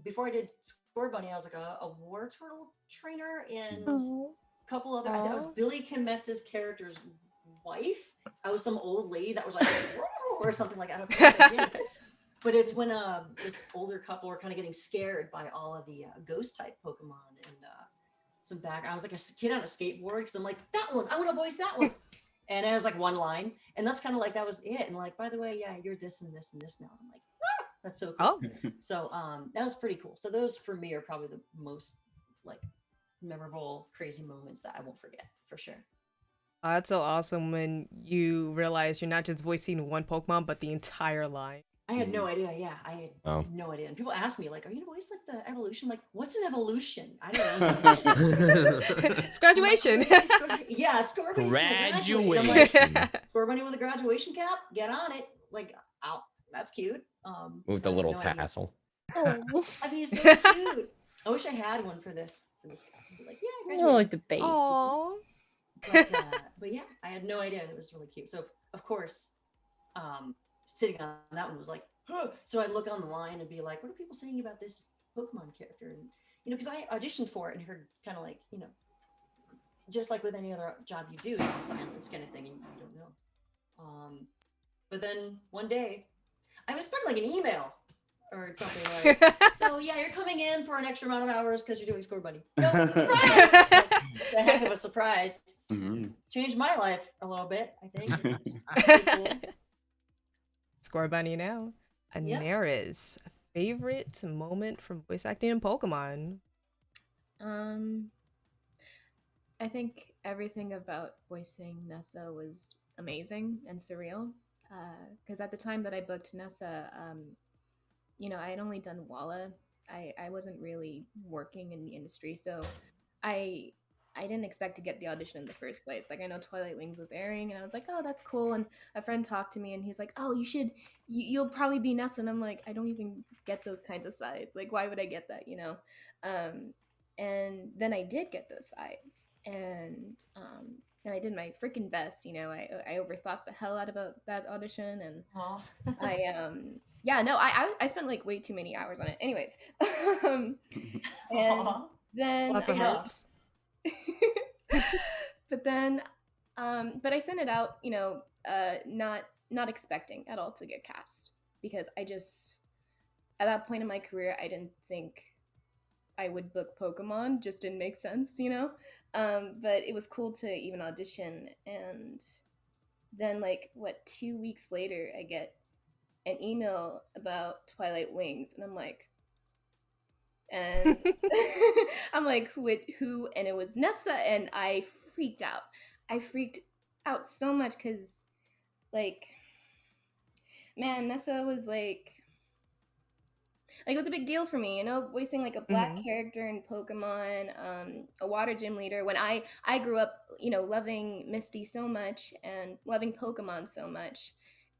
before I did Scorbunny, I was like a war turtle trainer and a couple other. I was Billy Kometz's character's wife. I was some old lady that was like, or something like that. I don't know what I did. But it's when this older couple were kind of getting scared by all of the ghost type Pokemon and some back. I was like a kid on a skateboard because I'm like, that one, I want to voice that one. And it was like one line. And that's kind of like, that was it. And like, by the way, you're this and this and this now. I'm like, that's so cool. So that was pretty cool. So those for me are probably the most like memorable, crazy moments that I won't forget for sure. That's so awesome when you realize you're not just voicing one Pokemon, but the entire line. I had no idea. Yeah, I had no idea. And people ask me, like, are you going to voice like the evolution? Like, what's an evolution? I don't know. It's graduation. Yeah, Scorbunny. Graduation. Like, Scorbunny with a graduation cap? Get on it. Like, that's cute. Move the little tassel. I mean, he's so cute. I wish I had one for this. I'd be like, yeah, I Oh, graduated. like debate. Aww. But yeah, I had no idea, and it was really cute. So of course, sitting on that one was like, huh. So I'd look online and be like, what are people saying about this Pokemon character? And because I auditioned for it and heard kind of like, just like with any other job you do, it's a silence kind of thing, and you don't know. But then one day, I was expecting like an email or something like, so yeah, you're coming in for an extra amount of hours because you're doing Score Bunny. No, surprise! The heck of a surprise. Mm-hmm. Changed my life a little bit, I think. It's pretty cool. Score Bunny now. Yeah. Anaris, favorite moment from voice acting in Pokemon? I think everything about voicing Nessa was amazing and surreal. Because at the time that I booked Nessa, I had only done Walla. I wasn't really working in the industry, so I didn't expect to get the audition in the first place. Like, I know Twilight Wings was airing, and I was like, oh, that's cool. And a friend talked to me, and he's like, oh, you'll probably be Nessa. And I'm like, I don't even get those kinds of sides. Like, why would I get that, And then I did get those sides, and I did my freaking best. I overthought the hell out of that audition, and I spent like way too many hours on it. Anyways, and then Lots of hearts. but I sent it out, not expecting at all to get cast, because I just, at that point in my career, I didn't think I would book Pokemon. Just didn't make sense, but it was cool to even audition. And then 2 weeks later, I get an email about Twilight Wings, and I'm like, who? And it was Nessa, and I freaked out. So much, because Nessa was it was a big deal for me, voicing a black character in Pokemon, a water gym leader, when I grew up, loving Misty so much and loving Pokemon so much,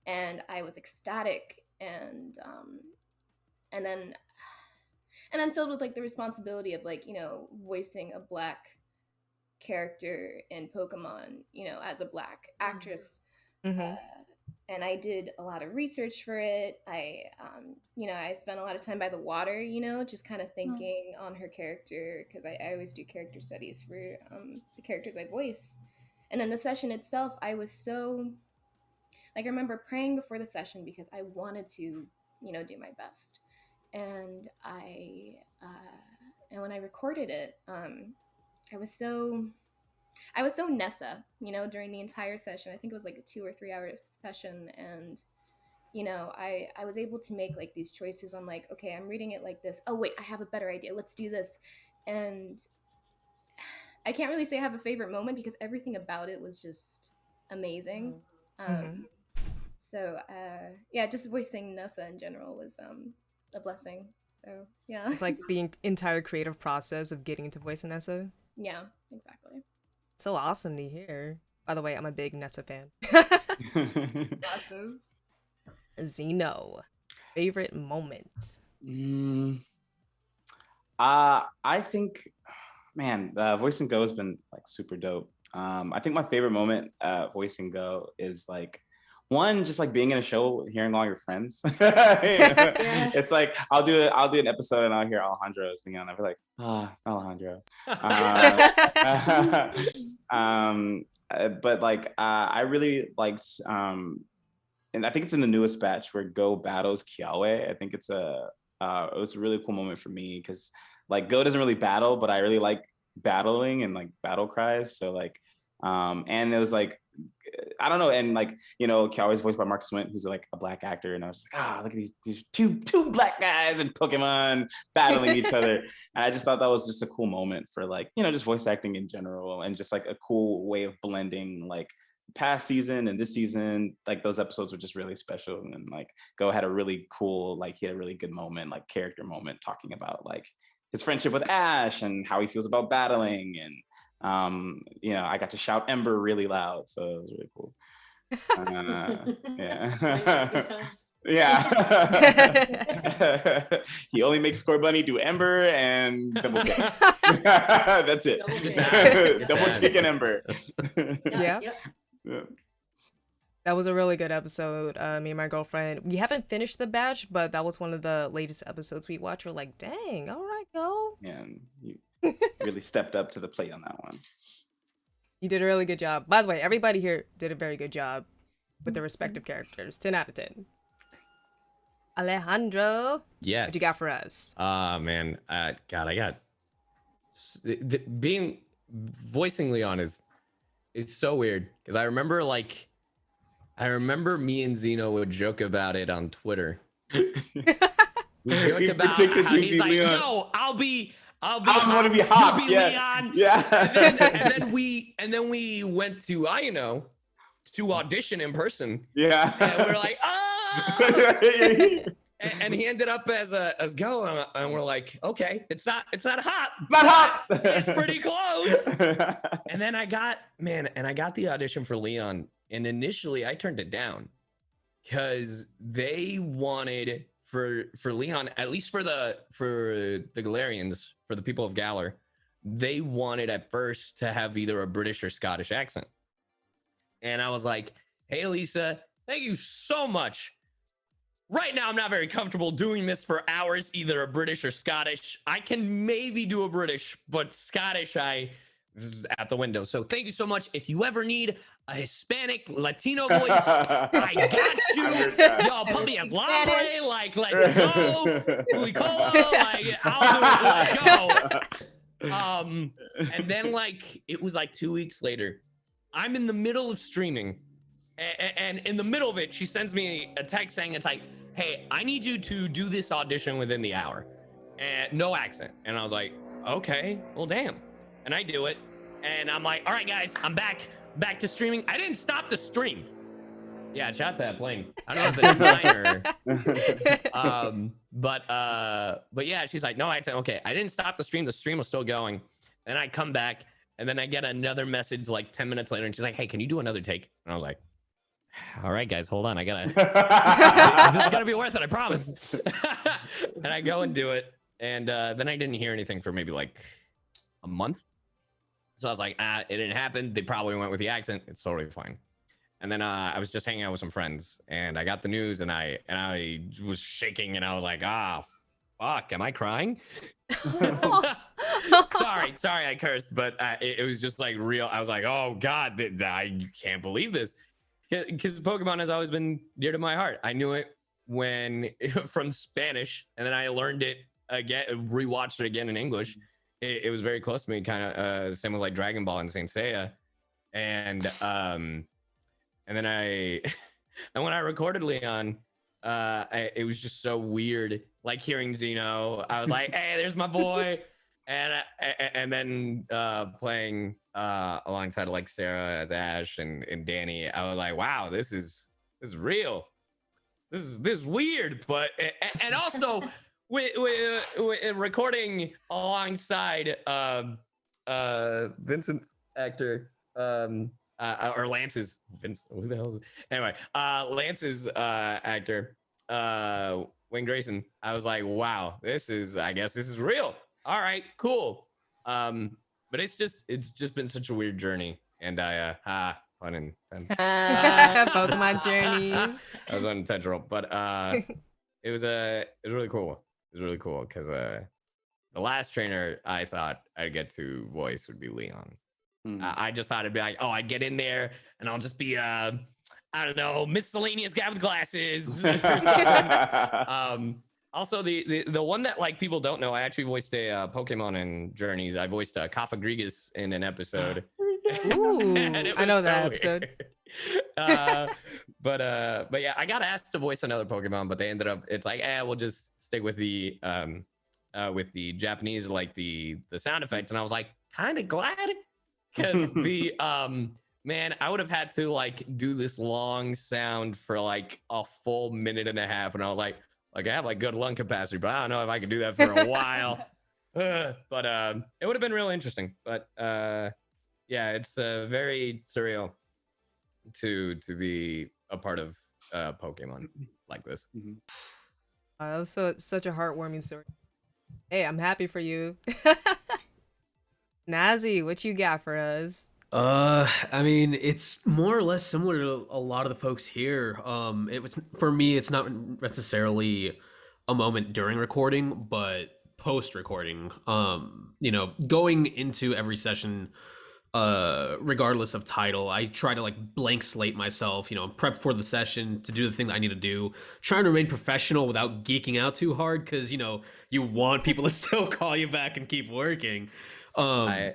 and I was ecstatic, and then filled with the responsibility of voicing a black character in Pokemon, as a black actress. And I did a lot of research for it. I spent a lot of time by the water, just kind of thinking on her character, because I always do character studies for the characters I voice. And then the session itself, I was so, I remember praying before the session because I wanted to, do my best. And when I recorded it, I was so Nessa, during the entire session. I think it was a 2 or 3 hour session. And, I was able to make these choices on okay, I'm reading it like this. Oh, wait, I have a better idea. Let's do this. And I can't really say I have a favorite moment because everything about it was just amazing. So, just voicing Nessa in general was a blessing. So, yeah. It's the entire creative process of getting to voice Nessa. Yeah, exactly. So awesome to hear. By the way, I'm a big Nessa fan. Awesome. Zeno, favorite moment? I think, man, voicing Go has been super dope. I think my favorite moment voicing Go is one, just being in a show, hearing all your friends. Yeah. It's I'll do an episode and I'll hear Alejandro singing, and I'll be like, Alejandro. But I really liked, and I think it's in the newest batch where Go battles Kiawe. I think it was a really cool moment for me because Go doesn't really battle, but I really like battling and battle cries. So and it was I don't know, and Kiawe's voiced by Mark Swint, who's a black actor, and I was look at these two black guys in Pokemon battling each other, and I just thought that was just a cool moment for just voice acting in general, and just a cool way of blending past season and this season. Those episodes were just really special, and Go had a really cool he had a really good moment, character moment, talking about his friendship with Ash and how he feels about battling, and I got to shout Ember really loud, so it was really cool. Yeah. Good times. Yeah. He only makes Score Bunny do Ember and double kick. That's it. Double kick. Double kick and Ember. Yeah. Yep. Yeah. That was a really good episode. Me and my girlfriend, we haven't finished the batch, but that was one of the latest episodes we watched. We're like, dang, all right, go. Yeah, and you really stepped up to the plate on that one. You did a really good job. By the way, everybody here did a very good job with the respective characters. 10 out of 10. Alejandro, Yes. what you got for us? Man, God, I got being voicing Leon is so weird because I remember me and Zeno would joke about it on Twitter. We joked We about predicted how you'd he's be like, Leon. "Yo, I just want to be Hop. You'll be Yeah. Leon." Yeah. And then we went to Ayano to audition in person. Yeah. And we're like, "Oh!" And he ended up as Go, and we're like, "Okay, it's not Hop, Not Hop. it's pretty close." And then I got the audition for Leon, and initially I turned it down because they wanted for Leon, at least for the Galarians, for the people of Galar, they wanted at first to have either a British or Scottish accent. And I was like, "Hey, Lisa, thank you so much. Right now, I'm not very comfortable doing this for hours, either a British or Scottish. I can maybe do a British, but Scottish, is out the window. So thank you so much. If you ever need a Hispanic, Latino voice, I got you. Y'all put me as Lambre, like, let's go. Ulicola, like, I'll do it. Let's go. And then, like, it was like 2 weeks later. I'm in the middle of streaming. And in the middle of it, she sends me a text saying, it's like, "Hey, I need you to do this audition within the hour." And no accent. And I was like, okay, well, damn. And I do it. And I'm like, all right, guys, I'm back to streaming. I didn't stop the stream. Yeah, shout out to that plane. I don't know if it's minor. But yeah, she's like, no accent. Okay, I didn't stop the stream. The stream was still going. Then I come back, and then I get another message like 10 minutes later, and she's like, "Hey, can you do another take?" And I was like, all right, guys, hold on. I gotta, this is gonna be worth it, I promise. And I go and do it. And then I didn't hear anything for maybe like a month. So I was like, it didn't happen. They probably went with the accent. It's totally fine. And then I was just hanging out with some friends, and I got the news, and I was shaking, and I was like, fuck, am I crying? sorry, I cursed, but it was just like real. I was like, oh God, I can't believe this. Because Pokemon has always been dear to my heart. I knew it from Spanish, and then I learned it again, rewatched it again in English. It was very close to me, kind of same with like Dragon Ball and Saint Seiya. And then and when I recorded Leon, it was just so weird, like hearing Zeno. I was like, "Hey, there's my boy," and then playing alongside like Sarah as Ash and Danny. I was like, "Wow, this is real. This is weird." But and also with recording alongside Vincent's actor. Or Lance's Vince, who the hell is it? Anyway, Lance's actor, Wayne Grayson. I was like, wow, I guess this is real. All right, cool. But it's just been such a weird journey, and pun intended. Pokemon journeys. That was unintentional, but it was really cool. It was really cool because the last trainer I thought I'd get to voice would be Leon. I just thought it'd be like, oh, I'd get in there and I'll just be I don't know, miscellaneous guy with glasses or something. Also, the one that like people don't know, I actually voiced a Pokemon in Journeys. I voiced Kafagrigus in an episode. Ooh, I know that episode. But yeah, I got asked to voice another Pokemon, but they ended up, it's like, we'll just stick with the Japanese, like the sound effects. And I was like, kind of glad. Because the man, I would have had to like do this long sound for like a full minute and a half, and I was like I have like good lung capacity, but I don't know if I could do that for a while. But it would have been really interesting. But yeah, it's very surreal. to be a part of Pokemon like this. That was such a heartwarming story. Hey, I'm happy for you. Nazi, what you got for us? I mean, it's more or less similar to a lot of the folks here. It was for me, it's not necessarily a moment during recording, but post-recording. You know, going into every session, regardless of title, I try to like blank slate myself, you know, prep for the session to do the thing that I need to do, trying to remain professional without geeking out too hard, because you know, you want people to still call you back and keep working. I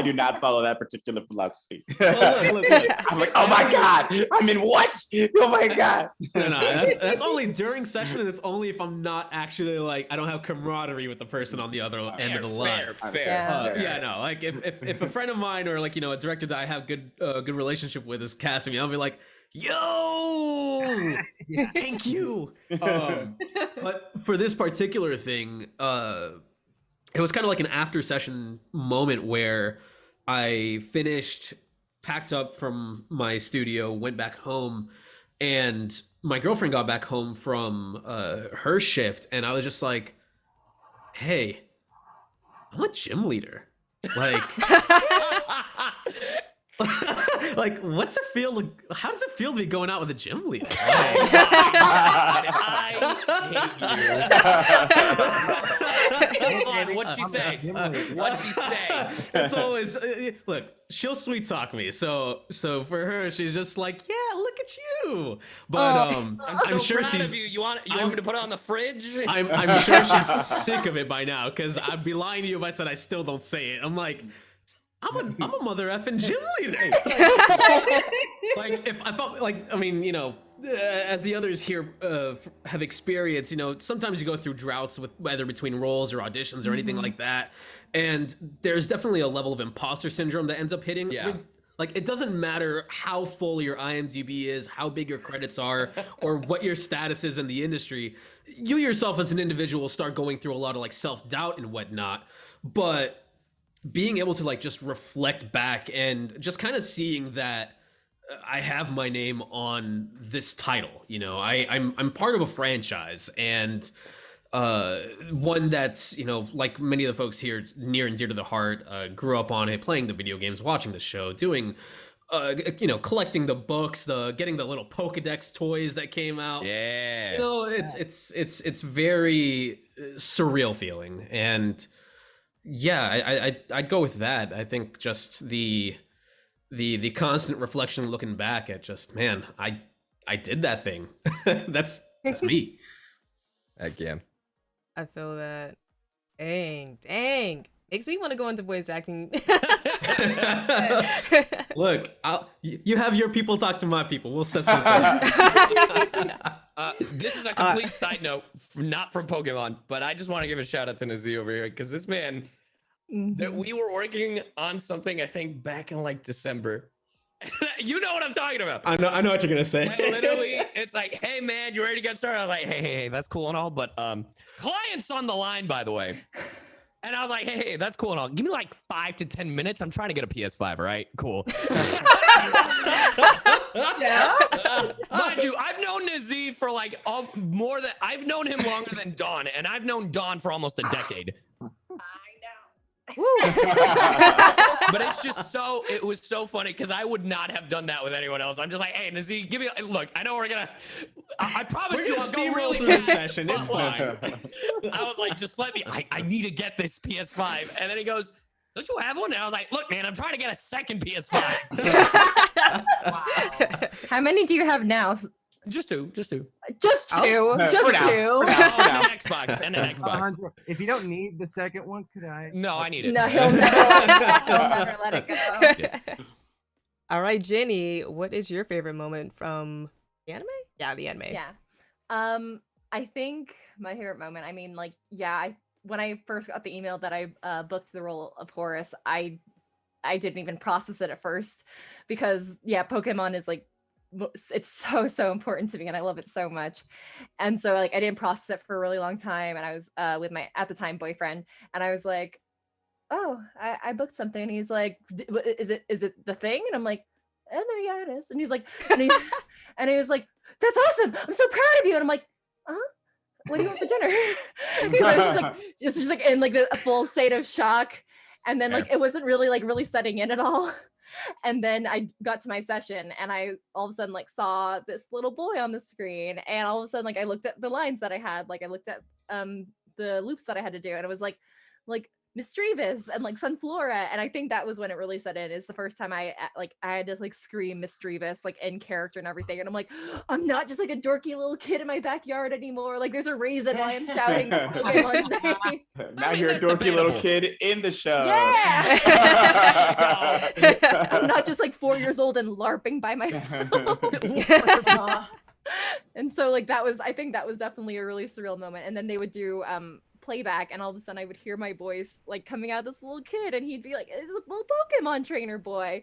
do not follow that particular philosophy. Look. I'm like, oh my god, I'm in what? Oh my god. No, that's only during session, and it's only if I'm not actually like I don't have camaraderie with the person on the other end of the line. Fair. Yeah, no, like if a friend of mine or like you know a director that I have good relationship with is casting me, I'll be like, yo, thank you. But for this particular thing, it was kind of like an after session moment where I finished, packed up from my studio, went back home, and my girlfriend got back home from her shift, and I was just like, hey, I'm a gym leader. Like, like, what's it feel? Like, how does it feel to be going out with a gym leader? I hate you. What'd she say? What'd she say? It's always look. She'll sweet talk me. So for her, she's just like, yeah, look at you. But I'm sure proud of you. You want me to put it on the fridge? I'm sure she's sick of it by now, because I'd be lying to you if I said I still don't say it. I'm like, I'm a mother effing gym leader. Like if I felt like, I mean, you know, as the others here have experienced, you know, sometimes you go through droughts with whether between roles or auditions or anything like that, and there's definitely a level of imposter syndrome that ends up hitting. Yeah. Like it doesn't matter how full your IMDb is, how big your credits are, or what your status is in the industry. You yourself as an individual start going through a lot of like self-doubt and whatnot, but being able to like just reflect back and just kind of seeing that I have my name on this title, you know, I'm part of a franchise, and one that's, you know, like many of the folks here, it's near and dear to the heart. Grew up on it, playing the video games, watching the show, doing you know, collecting the books, getting the little Pokedex toys that came out. Yeah, you know, it's very surreal feeling. And yeah, I'd go with that. I think just the constant reflection, looking back at just, man, I did that thing. that's me. Heck yeah. I feel that. Dang. Makes me want to go into voice acting. Look, you have your people talk to my people. We'll set something. This is a complete side note, not from Pokemon, but I just want to give a shout out to Nazi over here, because this man, that we were working on something, I think back in like December. You know what I'm talking about. I know what you're gonna say. Literally, it's like, hey man, you ready to get started? I was like, hey, that's cool and all, but client's on the line, by the way. And I was like, hey, that's cool and all. Give me like 5 to 10 minutes. I'm trying to get a PS5, all right? Cool. Yeah. Mind you, I've known Nazi for like I've known him longer than Dawn, and I've known Dawn for almost a decade. But it was so funny, because I would not have done that with anyone else. I'm just like, hey, Nazi, give me look, I know I promise you I'll go really through this session. It's fine. I was like, just let me, I need to get this PS5. And then he goes, don't you have one? And I was like, look, man, I'm trying to get a second PS5. Wow. How many do you have now? Just two. Just two. And an Xbox. If you don't need the second one, could I? No, I need it. No, he'll never let it go. All right, Jenny, what is your favorite moment from the anime? Yeah, the anime. Yeah. I think my favorite moment, I mean, like, yeah, when I first got the email that I booked the role of Horus, I didn't even process it at first, because yeah, Pokemon is like, it's so important to me, and I love it so much. And so like I didn't process it for a really long time, and I was with my at the time boyfriend, and I was like, oh, I booked something. And he's like, is it the thing? And I'm like, oh no, yeah, it is. And he's like, and he was like, that's awesome. I'm so proud of you. And I'm like, what do you want for dinner? Because I was just like in like a full state of shock. And then like it wasn't really like really setting in at all. And then I got to my session and I all of a sudden like saw this little boy on the screen. And all of a sudden like I looked at the lines that I had, like I looked at the loops that I had to do, and it was like mischievous and like Sunflora. And I think that was when it really set in, is the first time I had to like scream mischievous like in character and everything. And I'm like, I'm not just like a dorky little kid in my backyard anymore. Like there's a reason why I'm shouting this Pokemon's name. Now you're a dorky little kid in the show. Yeah. I'm not just like 4 years old and LARPing by myself. And so like I think that was definitely a really surreal moment. And then they would do playback, and all of a sudden I would hear my voice like coming out of this little kid, and he'd be like, it's a little Pokemon trainer boy.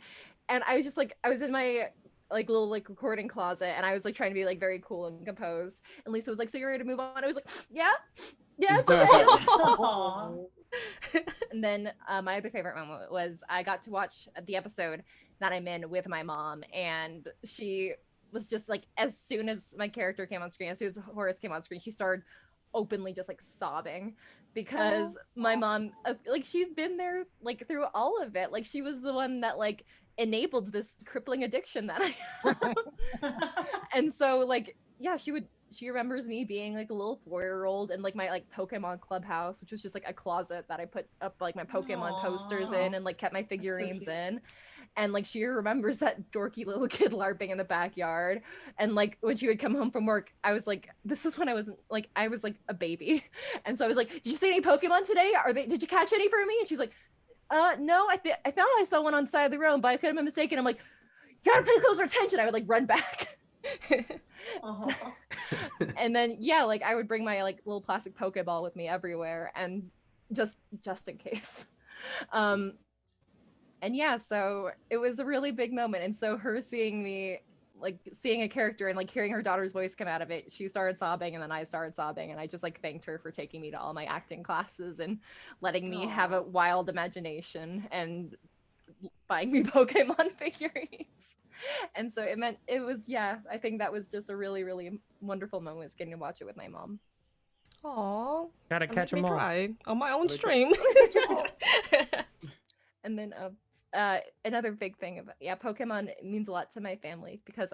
And I was just like, I was in my like little like recording closet, and I was like trying to be like very cool and composed, and Lisa was like, so you're ready to move on? I was like, yeah it's okay. And then my other favorite moment was I got to watch the episode that I'm in with my mom, and she was just like, as soon as my character came on screen, as soon as Horace came on screen, she started openly just like sobbing, because my mom like she's been there like through all of it. Like she was the one that like enabled this crippling addiction that I have. And so like yeah, she remembers me being like a little 4-year-old in like my like Pokemon clubhouse, which was just like a closet that I put up like my Pokemon posters in and like kept my figurines in. And like she remembers that dorky little kid LARPing in the backyard. And like when she would come home from work, I was like, this is when I was like a baby. And so I was like, did you see any Pokemon today? Did you catch any for me? And she's like, no, I thought I saw one on the side of the road, but I could have been mistaken. I'm like, you gotta pay closer attention. I would like run back. And then yeah, like I would bring my like little plastic Pokeball with me everywhere, and just in case. And yeah, so it was a really big moment. And so her seeing me, like seeing a character and like hearing her daughter's voice come out of it, she started sobbing, and then I started sobbing, and I just like thanked her for taking me to all my acting classes and letting me have a wild imagination and buying me Pokemon figurines. And so it was, yeah, I think that was just a really, really wonderful moment, getting to watch it with my mom. Aww. Gotta catch them all. Cry on my own stream. And then another big thing about Pokemon means a lot to my family, because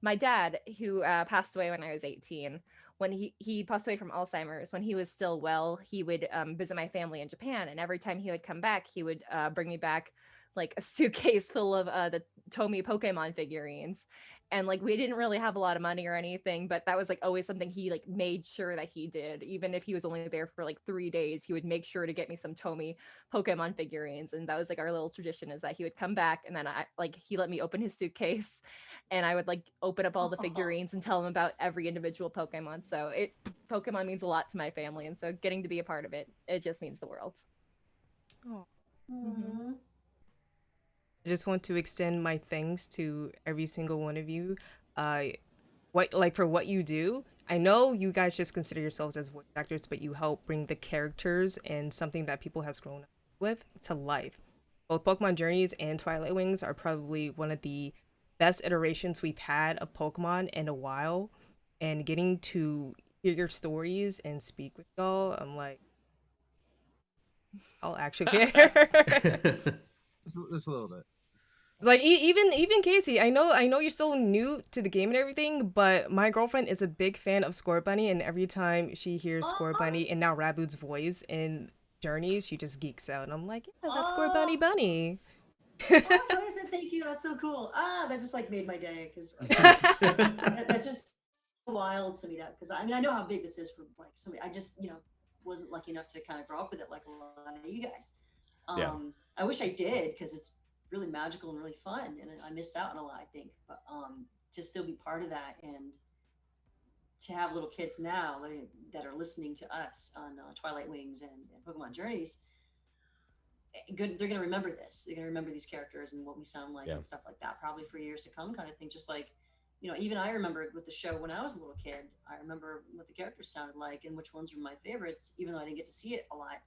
my dad, who passed away when I was 18, when he passed away from Alzheimer's, when he was still well, he would visit my family in Japan, and every time he would come back, he would bring me back like a suitcase full of the Tomy Pokemon figurines. And like we didn't really have a lot of money or anything, but that was like always something he like made sure that he did. Even if he was only there for like 3 days, he would make sure to get me some Tomy Pokemon figurines. And that was like our little tradition, is that he would come back, and then he let me open his suitcase, and I would like open up all the figurines and tell him about every individual Pokemon. So Pokemon means a lot to my family, and so getting to be a part of it, it just means the world. Oh. Mm-hmm. I just want to extend my thanks to every single one of you. For what you do. I know you guys just consider yourselves as voice actors, but you help bring the characters and something that people has grown up with to life. Both Pokemon Journeys and Twilight Wings are probably one of the best iterations we've had of Pokemon in a while. And getting to hear your stories and speak with y'all, I'm like, I'll actually care. Just a little bit. Like even Casey, I know you're still new to the game and everything, but my girlfriend is a big fan of Scorbunny, and every time she hears Scorbunny and now Raboot's voice in Journeys, she just geeks out. And I'm like, yeah, that's Scorbunny Bunny. Tony said thank you. That's so cool. That just like made my day, because that's just wild to me. That because I mean I know how big this is for like somebody. I just wasn't lucky enough to kind of grow up with it like a lot of you guys. I wish I did, because it's really magical and really fun, and I missed out on a lot, I think. But to still be part of that, and to have little kids now that are listening to us on Twilight Wings and Pokemon Journeys, they're going to remember this. They're going to remember these characters and what we sound like and stuff like that, probably for years to come, kind of thing. Just like, even I remember with the show when I was a little kid, I remember what the characters sounded like and which ones were my favorites, even though I didn't get to see it a lot.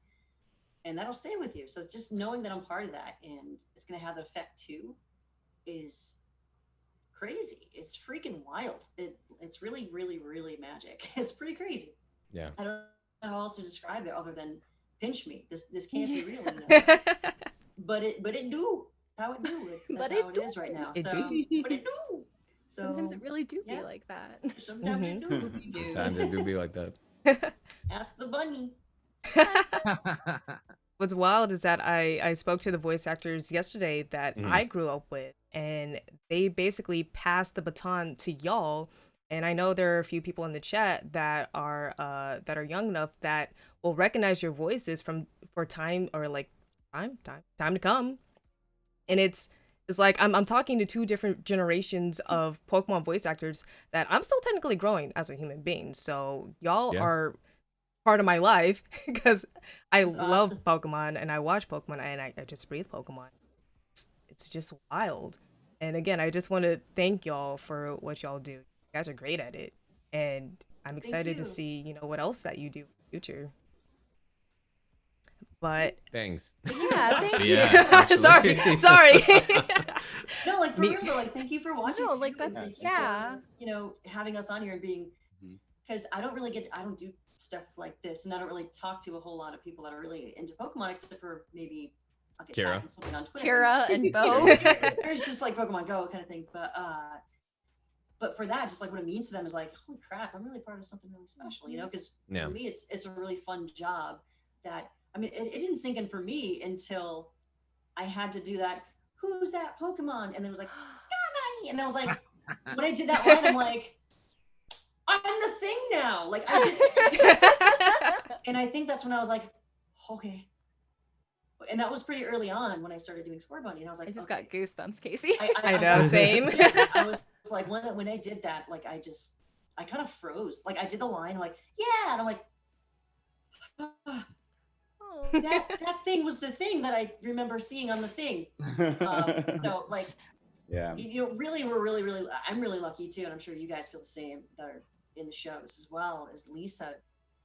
and that'll stay with you. So just knowing that I'm part of that and it's going to have the effect too is crazy. It's freaking wild. It's really, really, really magic. It's pretty crazy. Yeah. I don't know how else to describe it other than pinch me. This can't be real. You know? but it do. That's how it do. That's how it is right now. It so, do. but it do. So Sometimes it really do yeah. be like that. Sometimes it do. Sometimes it do be like that. Ask the bunny. What's wild is that I spoke to the voice actors yesterday that Mhm. I grew up with, and they basically passed the baton to y'all. And I know there are a few people in the chat that are young enough that will recognize your voices for time or like time to come. And it's like I'm talking to two different generations of Pokemon voice actors that I'm still technically growing as a human being. So y'all Yeah. are part of my life because I That's love awesome. Pokemon and I watch Pokemon and I just breathe Pokemon. It's just wild. And again, I just want to thank y'all for what y'all do. You guys are great at it. And I'm excited to you. see, what else that you do in the future. But Thanks. Yeah, thank you. Yeah, actually. sorry. No, like for Me- real though, like thank you for watching. No, too, like, and that's- thank you yeah. for, having us on here and being Mhm. because I don't do stuff like this, and I don't really talk to a whole lot of people that are really into Pokemon, except for maybe I'll get Kira. tagged in something on Twitter. Kira and Bo. There's just like Pokemon Go kind of thing, but for that, just like what it means to them is like, holy crap, I'm really part of something really special, because Yeah. for me, it's a really fun job that, I mean, it didn't sink in for me until I had to do that. Who's that Pokemon? And then it was like, Sky, and I was like, when I did that line, I'm like, I'm the thing now. Like, and I think that's when I was like, okay. And that was pretty early on when I started doing Score Bunny, and I was like, I just okay. got goosebumps, Casey. I know, same. I was like, when I did that, like, I kind of froze. Like, I did the line, like, yeah, and I'm like, Oh. that thing was the thing that I remember seeing on the thing. So, like, Yeah. really, we're really, I'm really lucky too, and I'm sure you guys feel the same that are in the shows as well. As Lisa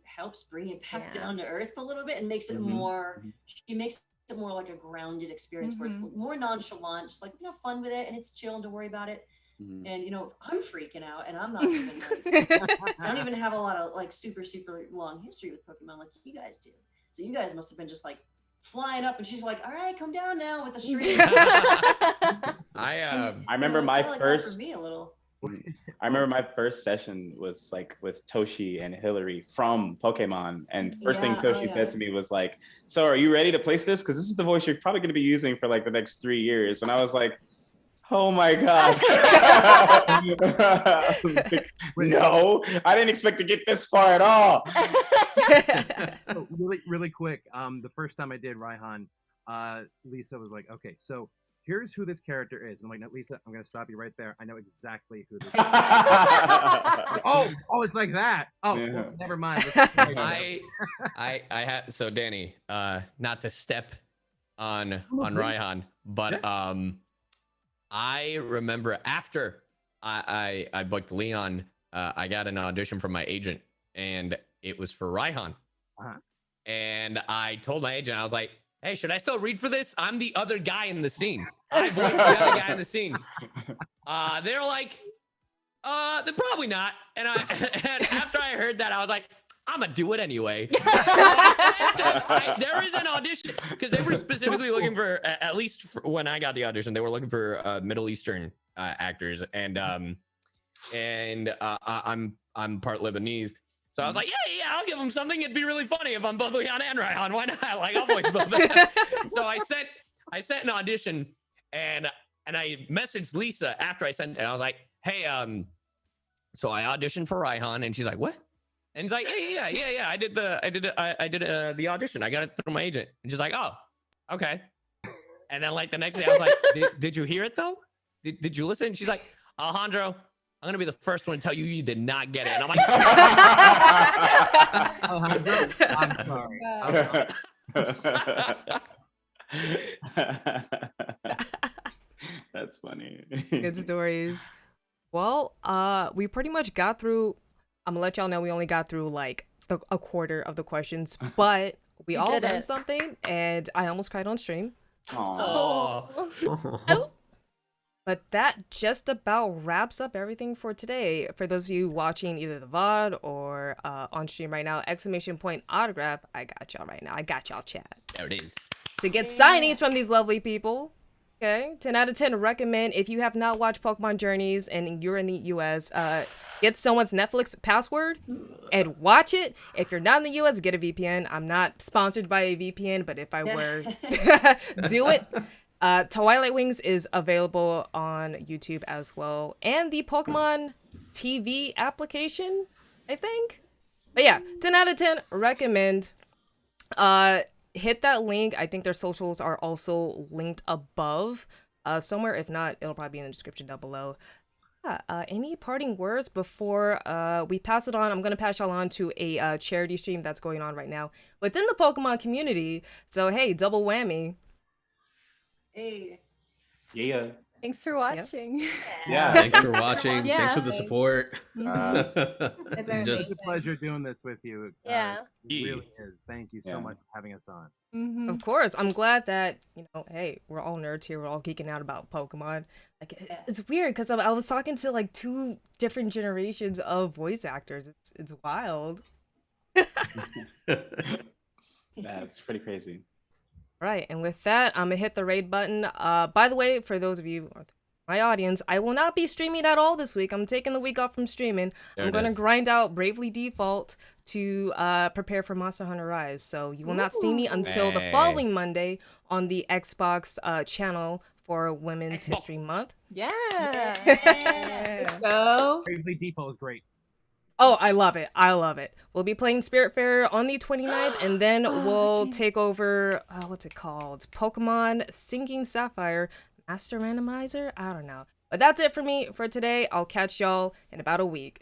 helps bring it back Yeah. down to earth a little bit and makes it Mhm. more. She makes it more like a grounded experience where it's more nonchalant, just like fun with it, and it's chill and don't worry about it. Mhm. And I'm freaking out, and I'm not even like, I don't even have a lot of like super long history with Pokemon like you guys do. So you guys must have been just like flying up, and she's like, "All right, come down now with the stream." I I remember It was my kinda like that first. for me a little. I remember my first session was like with Toshi and Hillary from Pokemon, and first thing Yeah, Toshi oh, said yeah. to me was like, "So are you ready to place this? Because this is the voice you're probably going to be using for like the next 3 years." And I was like, "Oh my god!" I was like, no, I didn't expect to get this far at all. So really quick. The first time I did Raihan, Lisa was like, "Okay, so here's who this character is." And I'm like, "No, Lisa, I'm gonna stop you right there. I know exactly who this is." Oh, it's like that. Oh, Yeah. well, never mind. I had so Danny, not to step on Raihan, but I remember after I booked Leon, I got an audition from my agent, and it was for Raihan. Uh-huh. And I told my agent, I was like, "Hey, should I still read for this? I'm the other guy in the scene. I voiced the other guy in the scene." They're like, they're probably not. And after I heard that, I was like, I'm gonna do it anyway. There is an audition because they were specifically looking for, at least when I got the audition, they were looking for Middle Eastern actors, and I'm part Lebanese. So I was like, yeah, I'll give them something. It'd be really funny if I'm both Leon and Raihan. Why not? Like, I'll voice both of them. So I sent an audition, and I messaged Lisa after I sent it. I was like, "Hey, so I auditioned for Raihan," and she's like, "What?" And he's like, "Yeah. I did the audition. I got it through my agent." And she's like, "Oh, okay." And then like the next day, I was like, "Did you hear it though? Did you listen?" And she's like, "Alejandro, I'm gonna be the first one to tell you did not get it." And I'm like, Alejandro, I'm sorry. That's funny. Good stories. Well, we pretty much got through. I'm gonna let y'all know we only got through like a quarter of the questions, but We You all did learned it. something, and I almost cried on stream. Aw. But that just about wraps up everything for today. For those of you watching either the VOD or on stream right now, exclamation point autograph, I got y'all right now. I got y'all, chat. There it is. To get signings from these lovely people. Okay, 10 out of 10 recommend. If you have not watched Pokemon Journeys and you're in the US, get someone's Netflix password and watch it. If you're not in the US, get a VPN. I'm not sponsored by a VPN, but if I were, do it. Twilight Wings is available on YouTube as well, and the Pokemon TV application, I think. But yeah, 10 out of 10 recommend. Hit that link. I think their socials are also linked above somewhere. If not, it'll probably be in the description down below. Any parting words before we pass it on? I'm going to pass y'all on to a charity stream that's going on right now within the Pokemon community. So, hey, double whammy. Hey. Yeah. Thanks for watching. Yeah. Thanks for watching. Yeah. Thanks for the support. It's our Just It's a pleasure doing this with you. Yeah. It really is. Thank you so Yeah. much for having us on. Of course, I'm glad that, you know, hey, we're all nerds here. We're all geeking out about Pokemon. Like, it's weird because I was talking to like 2 different generations of voice actors. It's wild. That's pretty crazy. Right, and with that, I'm gonna hit the raid button. By the way, for those of you, my audience, I will not be streaming at all this week. I'm taking the week off from streaming. There I'm it gonna is. grind out Bravely Default to prepare for Monster Hunter Rise. So you will not see me until the Hey. following Monday on the Xbox channel for Women's History Month. Yeah. Go. Bravely Depot is great. Oh, I love it. I love it. We'll be playing Spiritfarer on the 29th, and then we'll take over, what's it called? Pokemon Sinking Sapphire Master Randomizer? I don't know. But that's it for me for today. I'll catch y'all in about a week.